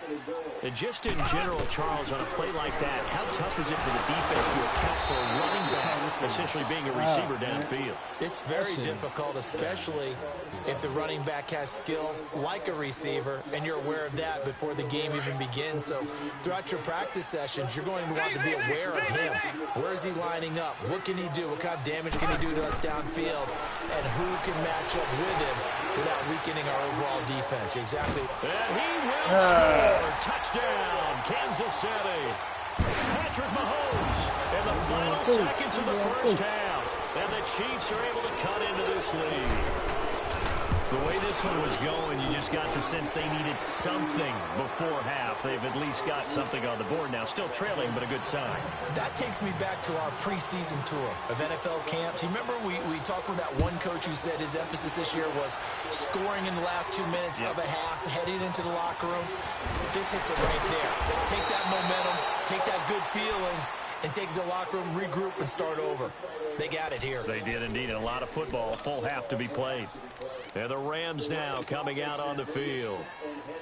And just in general, Charles, on a play like that, how tough is it for the defense to account for a running back essentially being a receiver downfield? It's very difficult, especially if the running back has skills like a receiver, and you're aware of that before the game even begins. So throughout your practice sessions, you're going to want to be aware of him. Where is he lining up? What can he do? What kind of damage can he do to us downfield? And who can match up with him without weakening our overall defense? Exactly. And he will score. Touchdown, Kansas City. Patrick Mahomes in the final seconds of the first half. And the Chiefs are able to cut into this lead. The way this one was going, you just got the sense they needed something before half. They've at least got something on the board now. Still trailing, but a good sign. That takes me back to our preseason tour of NFL camps. You remember we talked with that one coach who said his emphasis this year was scoring in the last 2 minutes of a half, heading into the locker room. This hits it right there. Take that momentum, take that good feeling, and take the locker room, regroup, and start over. They got it here. They did indeed. A lot of football, full half to be played. And the Rams now coming out on the field.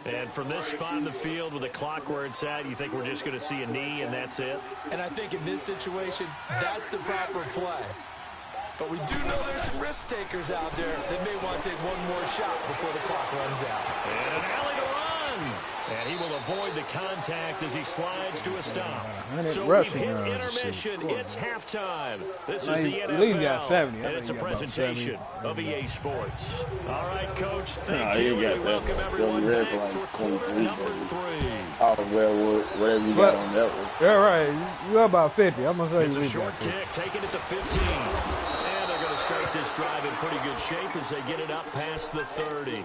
And from this spot in the field with the clock where it's at, you think we're just going to see a knee and that's it? And I think in this situation, that's the proper play. But we do know there's some risk takers out there that may want to take one more shot before the clock runs out. And an alley to run. And he will avoid the contact as he slides to a stop. So we've hit intermission. It's halftime. This is the NFL, and it's a presentation of EA Sports. All right, Coach, thank you. And welcome everyone back for quarter number 3. Oh, well, whatever you got on that one. Yeah, right. You're about 50. I'm going to say it's a short kick, taking it to 15. And they're going to start this drive in pretty good shape as they get it up past the 30.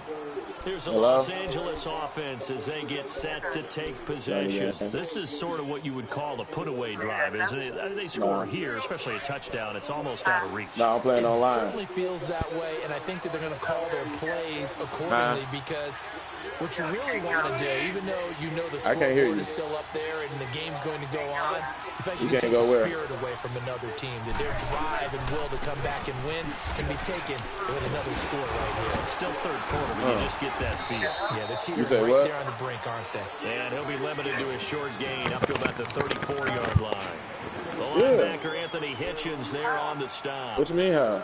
Here's the Los Angeles offense as they get set to take possession. This is sort of what you would call a put-away drive, isn't it? I mean, they score here, especially a touchdown. It's almost out of reach. No, I'm playing online. It certainly feels that way, and I think that they're going to call their plays accordingly because what you really want to do, even though you know the scoreboard is still up there and the game's going to go on, in fact, you can take the spirit away from another team, that their drive and will to come back and win can be taken with another score right here. Still third quarter, but you just get that feel. Yeah, the teetering right there on the brink, aren't they? And he'll be limited to a short gain up to about the 34-yard line. The linebacker, Anthony Hitchens, there on the stop. What you mean, how?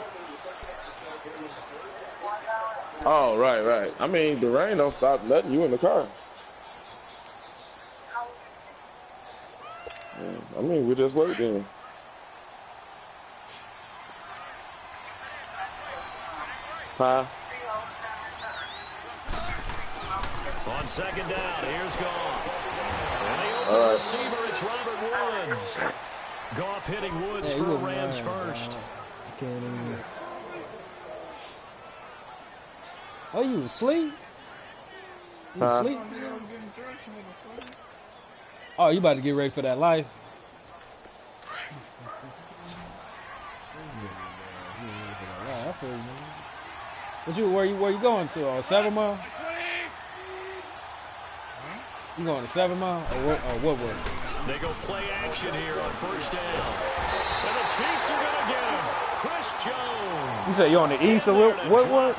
Oh, right. I mean, the rain don't stop letting you in the car. Yeah, I mean, we just wait then. Huh? On second down, here's Goff. And the open receiver, it's Robert Woods. Goff hitting Woods for Rams first. Oh, you asleep? You asleep? Oh, you about to get ready for that life? Where you going to? 7 Mile? You going to 7 Mile or Woodward? They go play action here on first down. And the Chiefs are going to get him. Chris Jones. You said you're on the east of Woodward?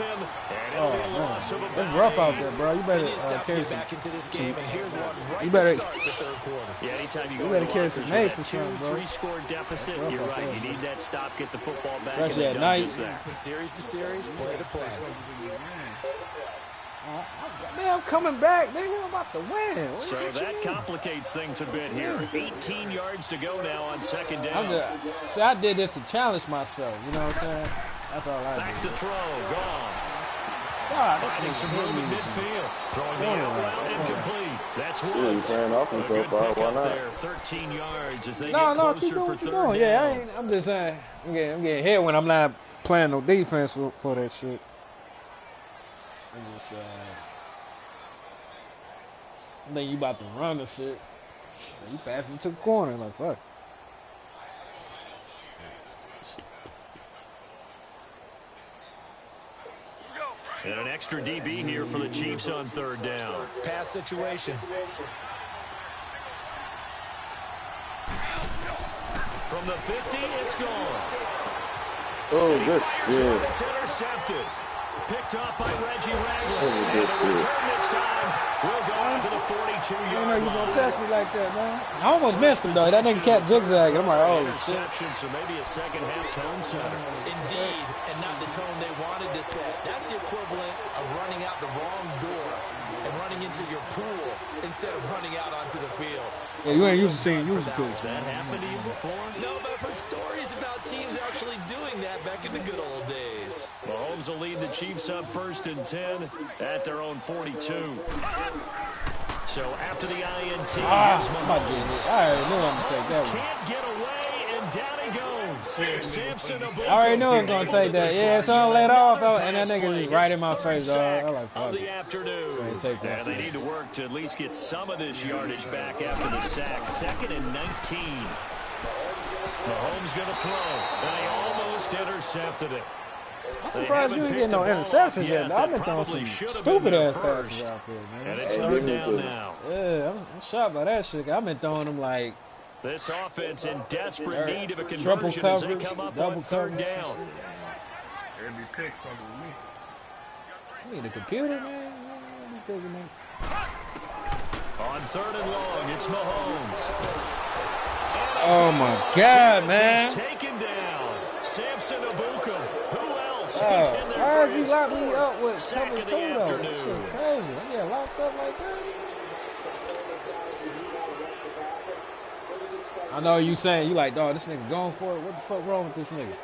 Oh, man. It's rough out there, bro. You better carry some. You better. Yeah, anytime you better carry some mace or something, bro. 3-score deficit, you're right. You need that stop, get the football back. Especially at night. Series to series, play to play. Man, I'm coming back, nigga. I'm about to win. So that complicates things a bit here. 18 yards to go now on second down. See, I did this to challenge myself. You know what I'm saying? That's all I did. Back to throw. Gone. God, finding some room in midfield. Throwing the out route incomplete. That's Woods. A good pick up there. 13 yards as they get closer for third down. Yeah, I'm just saying. I'm getting hit when I'm not playing no defense for that shit. I'm just I think you about to run the shit. So you pass it to the corner. Like, fuck. And an extra DB here for the Chiefs on third down. Pass situation. From the 50, it's gone. Oh, good shit. It's intercepted. Picked up by Reggie Ragland. And the return this time will go on to the 42-yard line. You gonna test me like that, man. I almost missed him, though. That nigga kept zigzagging. I'm like, oh, shit. So maybe a second-half tone setter. Indeed, and not the tone they wanted to set. That's the equivalent of running out the wrong door and running into your pool instead of running out onto the field. Yeah, you ain't used to seeing you. Has that happened to you before? No, but I've heard stories about teams actually doing that back in the good old days. Mahomes will lead the Chiefs up 1st and 10 at their own 42. So after the INT, I already knew I'm going to take that one. Can't get away, and down he goes. I already knew it was gonna take that. Yeah, so I let off, and that nigga just right in my face, dog. I like, fuck it. Take that. And they need to work to at least get some of this yardage back after the sack. 2nd and 19. Mahomes going to throw, and they almost intercepted it. I'm surprised you didn't get no interceptions yet. I've been throwing some stupid-ass passes out there, man. And it's 3rd down now. Yeah, I'm shocked by that shit. I've been throwing them like... This offense in desperate need of a conversion as they come up on 3rd down. Every pick probably me. You need a computer, man. On 3rd and long, it's Mahomes. Oh my God, man! Taken down. Samson Abuka. Who else? Why does he lock me up with cover 2 though? This shit crazy. I get locked up like that. I know you saying you like, dog, this nigga going for it. What the fuck wrong with this nigga?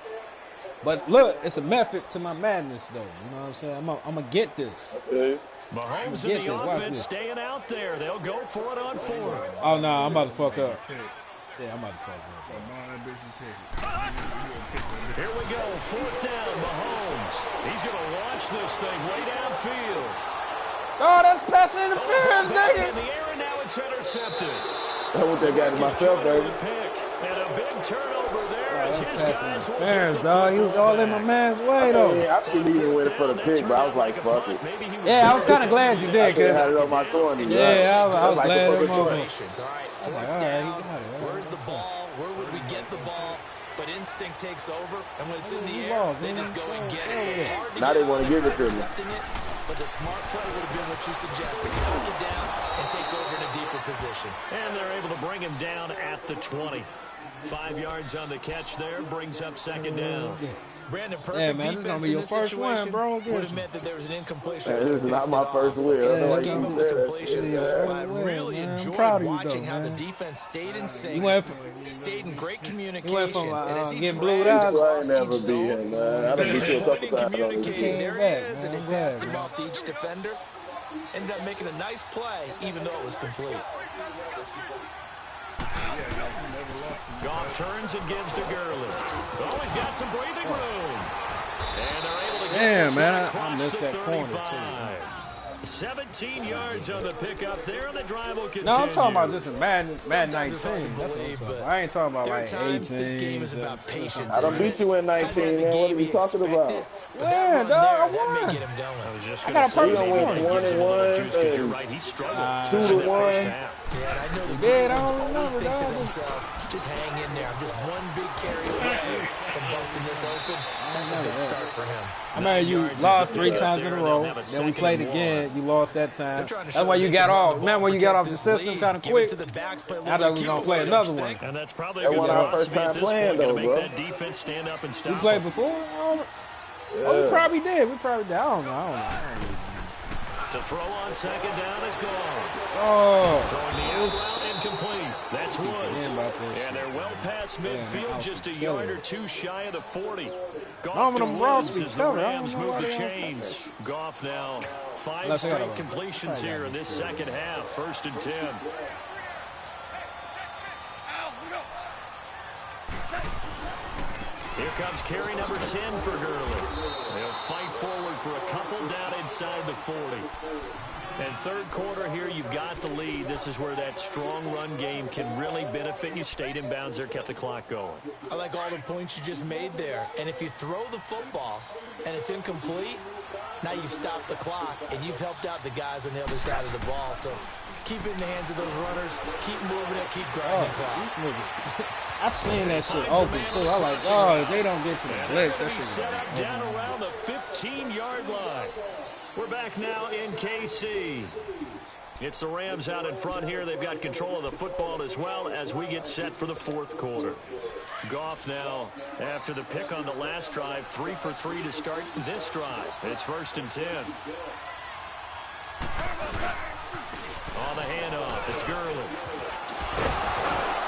But look, it's a method to my madness, though. You know what I'm saying? I'm gonna get this. Okay. Mahomes and the offense staying out there. They'll go for it on 4th. Oh no, I'm about to fuck up. Yeah, I'm about to fuck up. Here we go, 4th down, Mahomes. He's gonna launch this thing way downfield. Oh, that's pass interference, nigga. In the air, and now it's intercepted. I want that guy to myself, baby. And a big turnover there as his guys will Ferris, dog. He was all in my man's way, though. Yeah, I shouldn't even win it for the pick, but I was like, fuck it. Yeah, I was kind of glad you did, I had it on my 20. Yeah, I was glad. All right, 4th down. Where's the ball? Where would we get the ball? But instinct takes over, and when it's in the air, they just go and get it. So it's hard to now they want to give it to me. But the smart play would have been what you suggested. Knock it down and take over in a deeper position. And they're able to bring him down at the 20. 5 yards on the catch there, brings up 2nd down. Brandon, perfect man, this is going to be your first one, bro. Would have meant that there was an incompletion. This is not my first win. I really enjoyed watching how the defense stayed in sync, stayed in great communication. And as he blew out, I never beat him, man. I done beat you a couple times. There he is, and he passed him off to each defender. Ended up making a nice play, even though it was complete. Goff turns and gives to Gurley. Oh, he's got some breathing room. And they're able to get this man, across I missed that 35. corner, too. 17 yards on the pickup there, and the drive will continue. No, I'm talking about just in Madden 19. That's what I'm talking about. I ain't talking about like 18. This game is about patience. I done beat you in 19, man. What are we talking about? Yeah, dog, I won. I was just I got a perfect score. 1-1. You're right, he struggled. 2-1. Yeah, I know the defense always think to themselves, just hang in there. I'm just one big carry away from busting this open. That's a good start for him. I mean, you lost 3 times in a row. Then we played again. You lost that time. That's why you got off. Remember when you got off the system kind of quick? I thought we was going to play another one. And that's probably that was our first time playing, though, bro. That defense stand up and stop. We played before? Oh, we probably did. I don't know. To throw on 2nd down is gone. Oh. Throwing the out incomplete. That's Woods. And they're well past midfield, just a yard or 2 shy of the 40. Goff to Woods as the Rams move the chains. Goff now 5 straight completions here in this second half. 1st and 10. Here comes carry number 10 for Gurley. They'll fight forward for a couple down inside the 40. And 3rd quarter here, you've got the lead. This is where that strong run game can really benefit you. Stayed in bounds there, kept the clock going. I like all the points you just made there. And if you throw the football and it's incomplete, now you stop the clock and you've helped out the guys on the other side of the ball. So keep it in the hands of those runners. Keep moving it. Keep grinding the clock. I seen that shit open, too. I like, oh, if they don't get to the blitz, that shit set up down around the 15-yard line. We're back now in KC. It's the Rams out in front here. They've got control of the football as well as we get set for the 4th quarter. Goff now, after the pick on the last drive, 3 for 3 to start this drive. It's 1st and 10. On the handoff, it's Gurley.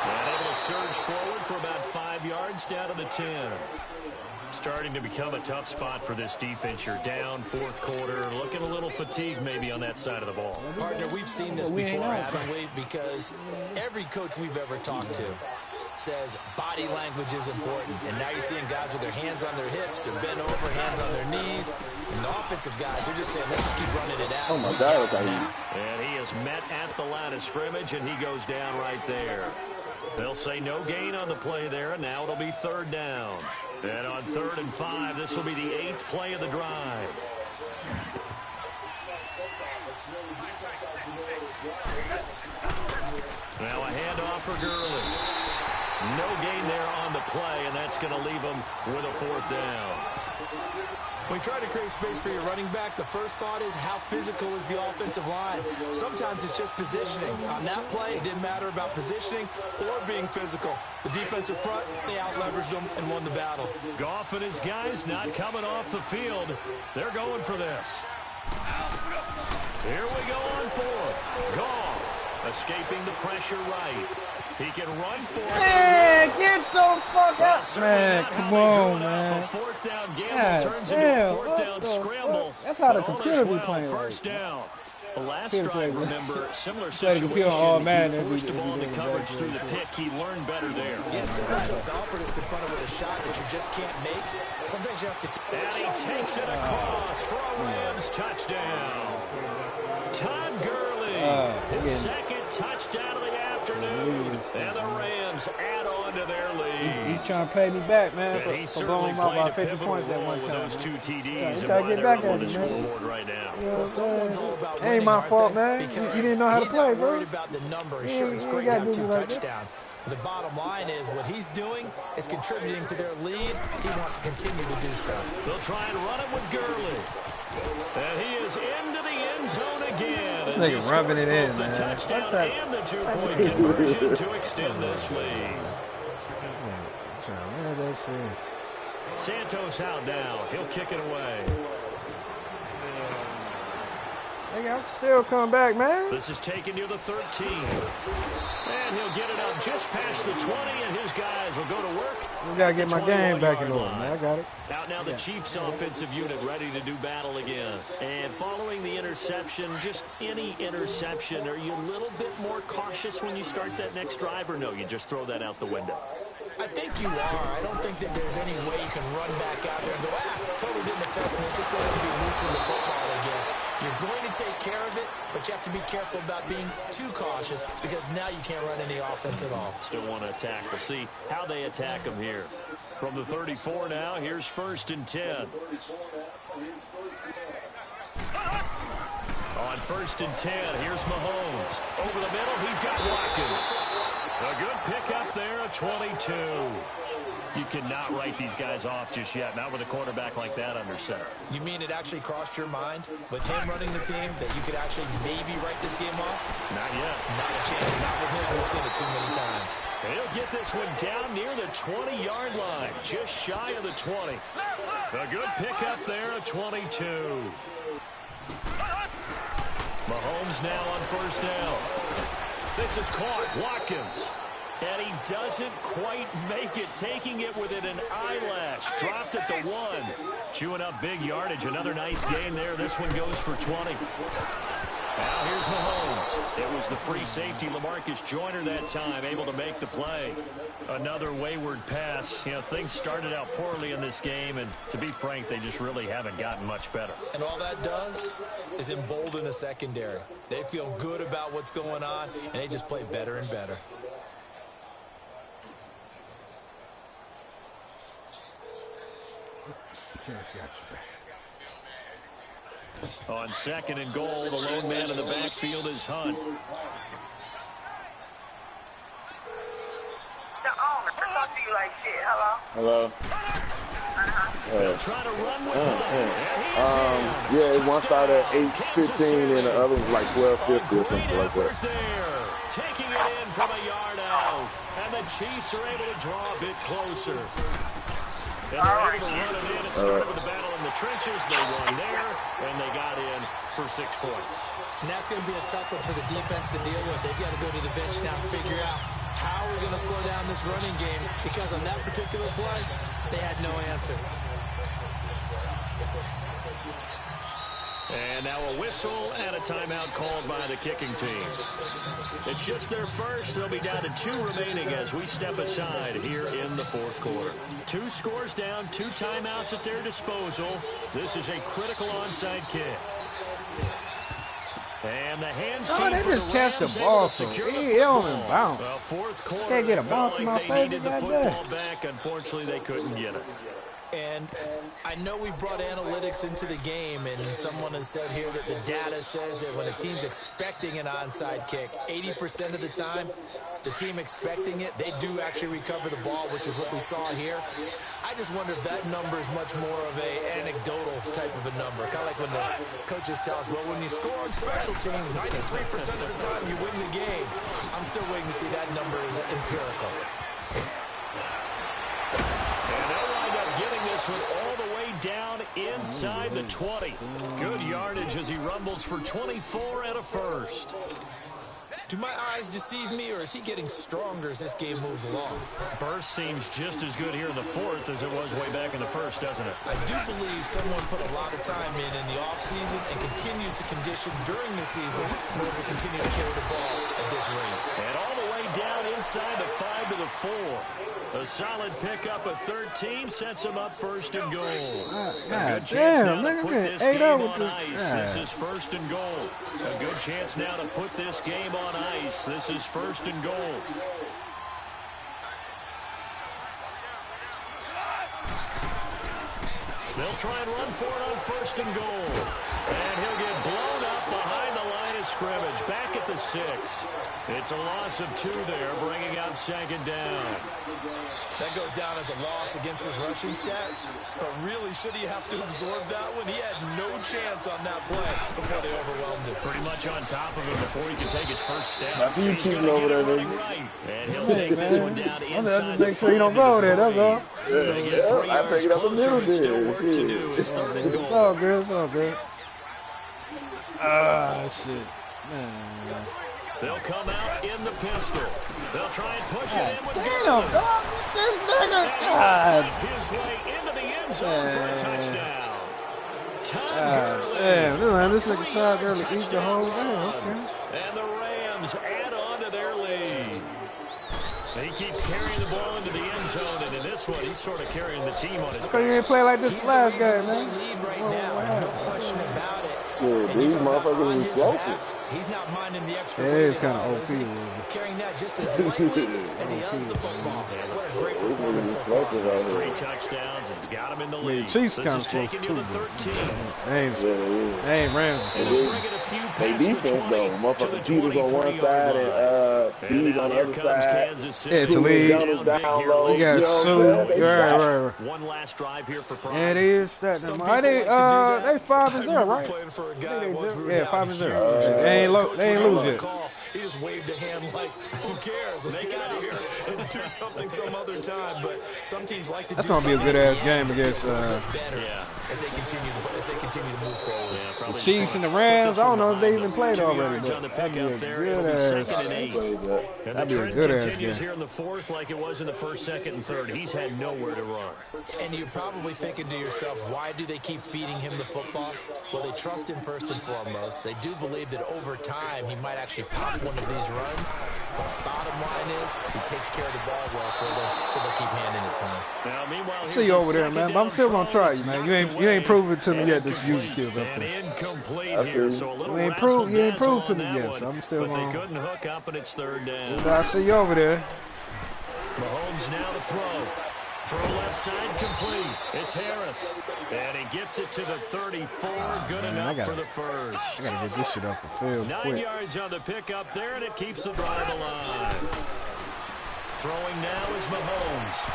And able to surge forward for about 5 5 yards down to the 10. Starting to become a tough spot for this defense. You're down fourth quarter, looking a little fatigued maybe on that side of the ball. Partner, we've seen this before, haven't we? Because every coach we've ever talked to says body language is important. And now you're seeing guys with their hands on their hips, they're bent over, hands on their knees. And the offensive guys are just saying, let's just keep running it out. Oh, my God. And he is met at the line of scrimmage, and he goes down right there. They'll say no gain on the play there, and now it'll be third down. And on 3rd and 5, this will be the 8th play of the drive. Now a handoff for Gurley. No gain there on the play, and that's going to leave him with a 4th down. When you try to create space for your running back, the first thought is how physical is the offensive line. Sometimes it's just positioning. On that play, it didn't matter about positioning or being physical. The defensive front, they out-leveraged them and won the battle. Goff and his guys not coming off the field. They're going for this. Here we go on 4th. Goff escaping the pressure right. He can run for it. Man, get the fuck up, man. Come on, man. A 4th down gamble turns into a 4th down scramble. That's how the computer be playing. First down. The last drive, remember, similar situation. He forced the ball into coverage through the pick. He learned better there. Yes, similar to a golfer that's confronted with a shot that you just can't make. Sometimes you have to. And he takes it across for a Rams touchdown. Todd Gurley, his second touchdown of the afternoon. And the Rams add on to their lead. He's trying to pay me back, man, for blowing him out by 50 points that one time. Those 2 TDs He's trying to get back at me, man. Right now. Well, someone's all about winning, ain't my fault, man. You didn't know how to play, bro. He's not worried about the number. Sure, it's great to have 2 touchdowns. The bottom line is what he's doing is contributing to their lead. He wants to continue to do so. They'll try and run it with Gurley. And he is into the end zone again. This nigga rubbing it in, man. The touchdown and the 2-point conversion to extend this lead. Santos out now. He'll kick it away. Nigga, I'm still coming back, man. This is taken near the 13. And he'll get it up just past the 20, and his guys will go to work. Just got to get my game back in order, man. I got it. Out now the Chiefs offensive unit ready to do battle again. And following the interception, just any interception, are you a little bit more cautious when you start that next drive, or no, you just throw that out the window? I think you are. I don't think that there's any way you can run back out there and go, totally didn't affect me. It's just going to be loose with the football again. You're going to take care of it, but you have to be careful about being too cautious because now you can't run any offense at all. Still want to attack. We'll see how they attack them here. From the 34 now, here's 1st and 10. On 1st and 10, here's Mahomes. Over the middle, he's got Watkins. A good pickup there, a 22. You cannot write these guys off just yet, not with a quarterback like that under center. You mean it actually crossed your mind with him running the team that you could actually maybe write this game off? Not yet. Not a chance. Not with him. We've seen it too many times. And he'll get this one down near the 20-yard line, just shy of the 20. A good pickup there, a 22. Mahomes now on 1st down. This is caught. Watkins. And he doesn't quite make it, taking it within an eyelash. Dropped at the 1. Chewing up big yardage. Another nice gain there. This one goes for 20. Now here's Mahomes. It was the free safety, LaMarcus Joyner, that time, able to make the play. Another wayward pass. You know, things started out poorly in this game, and to be frank, they just really haven't gotten much better. And all that does is embolden a secondary. They feel good about what's going on, and they just play better and better. Just got you back. On 2nd and goal, the lone man in the backfield is Hunt. Hello. They'll try to run with Hunt. Yeah, one started at 8:15 and the other was like 12:50 or something like that. Taking it in from a yard out. And the Chiefs are able to draw a bit closer. And they're able to run it in. It started with the battle in the trenches. They won there, and they got in for 6 points. And that's going to be a tough one for the defense to deal with. They've got to go to the bench now and figure out how are we going to slow down this running game? Because on that particular play, they had no answer. And now a whistle and a timeout called by the kicking team. It's just their first. They'll be down to 2 remaining as we step aside here in the fourth quarter. 2 scores down, 2 timeouts at their disposal. This is a critical onside kick. And the hands team they just catch the ball, so it don't even bounce. Can't get a bounce in my face. They needed the football back. Unfortunately, they couldn't get it. And I know we brought analytics into the game, and someone has said here that the data says that when a team's expecting an onside kick, 80% of the time, the team expecting it, they do actually recover the ball, which is what we saw here. I just wonder if that number is much more of a anecdotal type of a number. Kind of like when the coaches tell us, well, when you score on special teams, 93% of the time you win the game. I'm still waiting to see that number is empirical. Getting this one all the way down inside the 20. Good yardage as he rumbles for 24 and a first. Do my eyes deceive me, or is he getting stronger as this game moves along? Burst seems just as good here in the fourth as it was way back in the first, doesn't it? I do believe someone put a lot of time in the offseason and continues to condition during the season in order to continue to carry the ball at this rate. And all the way down inside the 5 to the 4. A solid pickup of 13 sets him up first and goal. A good chance now to put this game on ice. This is first and goal. A good chance now to put this game on ice. This is first and goal. They'll try and run for it on first and goal. And he'll get blown up behind the line of scrimmage. Back at the 6. It's a loss of 2 there, bringing up second down. That goes down as a loss against his rushing stats. But really, should he have to absorb that one? He had no chance on that play before they overwhelmed him. Pretty much on top of him before he could take his first step. That's you cheating over there, baby. Right. And he'll take this one down inside. Just make sure you don't go there, that's all. Yeah, I take it up the middle there. It's third and goal. It's all good, it's all good. Ah, shit. Man. They'll come out in the pistol. They'll try and push it in with damn, dog, this nigga. God. His way into the end zone for a touchdown. Damn, this nigga Todd Gurley eat the whole thing. Okay. And the Rams add on to their lead. He keeps carrying the ball into the end zone, and in this one, he's sort of carrying the team on his back. You ain't play like this last game, man. Lead right now, no question about it. Shit, these motherfuckers is explosive. He's not minding the extra. Yeah, it's kind of OP. Carrying that just as lightly as he does the football. What a great performance so far. 3 touchdowns and he's got him in the lead. Chiefs This kind is of taking close you too. to 13. They ain't Rams. They defense though, motherfucking Peters on one side and Speed on the other side. Yeah, it's a lead. Down low. You got Sue. Right. One last drive here for Prime. Yeah, it is. They 5-0, right? Yeah, 5-0. They ain't lose yet. He just waved a hand like, who cares? Let's get out of here and do something some other time. But some teams like to do something. That's gonna be a good ass game against as they continue to move forward. The Chiefs and the Rams. I don't know if they even played already, but that'd be a good ass. That'd be a good ass game. Here in the fourth, like it was in the first, second, and third. He's had nowhere to run. And you're probably thinking to yourself, why do they keep feeding him the football? Well, they trust him first and foremost. They do believe that over time he might actually pop one of these runs. But bottom line is, he takes care of the ball well for them, so they'll keep handing it to him. Now, meanwhile, see you over there, man. But I'm still gonna try you, man. You ain't proven to me yet that you use skills up there. Incomplete here, so a little you ain't proved to me yet, so I'm still gonna. on. They couldn't hook up, and it's third down. I see you over there. Mahomes now to throw. Throw left side complete. It's Harris. And he gets it to the 34. Good enough for the first. I gotta get this shit off the field 9 quick. yards on the pickup there, and it keeps the drive alive. Throwing now is Mahomes.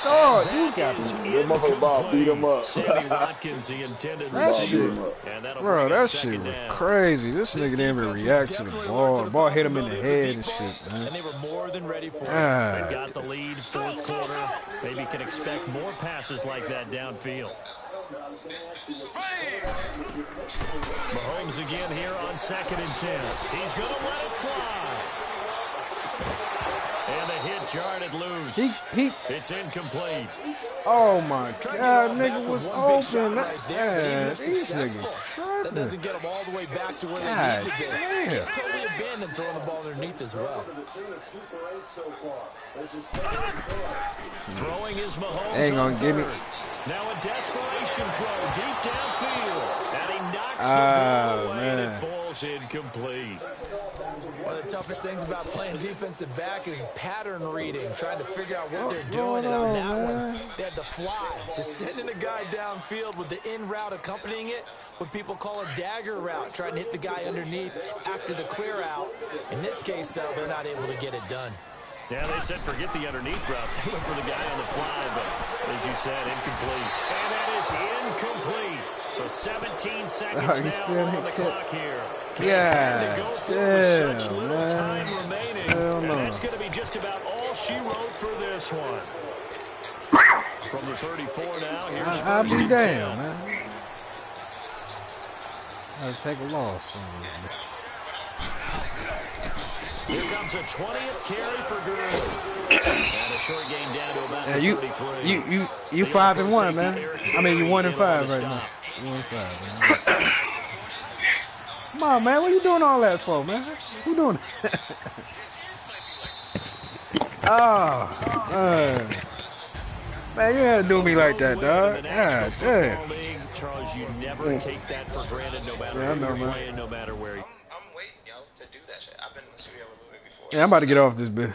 Oh, you got me. That motherfucker Bob beat him up. Sammy Watkins, the intended That receiver. Bro, that shit was crazy. This nigga didn't even react to the ball. The ball hit him in the head and shit, man. And they were more than ready for it. They've got the lead, fourth quarter. Maybe can expect more passes like that downfield. Mahomes again here on 2nd and 10. He's going to let it fly. jarred it loose. It's incomplete. Oh my God, nigga was open. Right there, but even if These successful, niggas that doesn't get them all the way back to where they need to be. Can't totally abandon throwing the ball underneath as well. Throwing his Mahomes ain't gonna give me. Now a desperation throw deep downfield. And he knocks the ball away and it falls incomplete. One of the toughest things about playing defensive back is pattern reading, trying to figure out what they're doing. And on that one, they had the fly, just sending a guy downfield with the in route accompanying it, what people call a dagger route, trying to hit the guy underneath after the clear out. In this case, though, they're not able to get it done. Yeah, they said forget the underneath route. They went for the guy on the fly, but as you said, incomplete. And that is incomplete. So 17 seconds now on the clock here. Yeah, damn, such little time remaining. And that's going to be just about all she wrote for this one. From the 34 now, here's I'll first be and damn, 10. man. I'll take a loss. Here comes a 20th carry for Gurley. And a short gain down to about the 33. You 5-1, man. I mean, you 1-5 right now. 1-5, man. Come on, man. What you doing all that for, man? Who doing that? Man, you had to do me like that, dog. God damn. Charles, you never take that for granted, no matter where you're playing, no matter where. I'm waiting, yo, to do that shit. I've been in the studio with Louis before. Yeah, I'm about to get off this bit.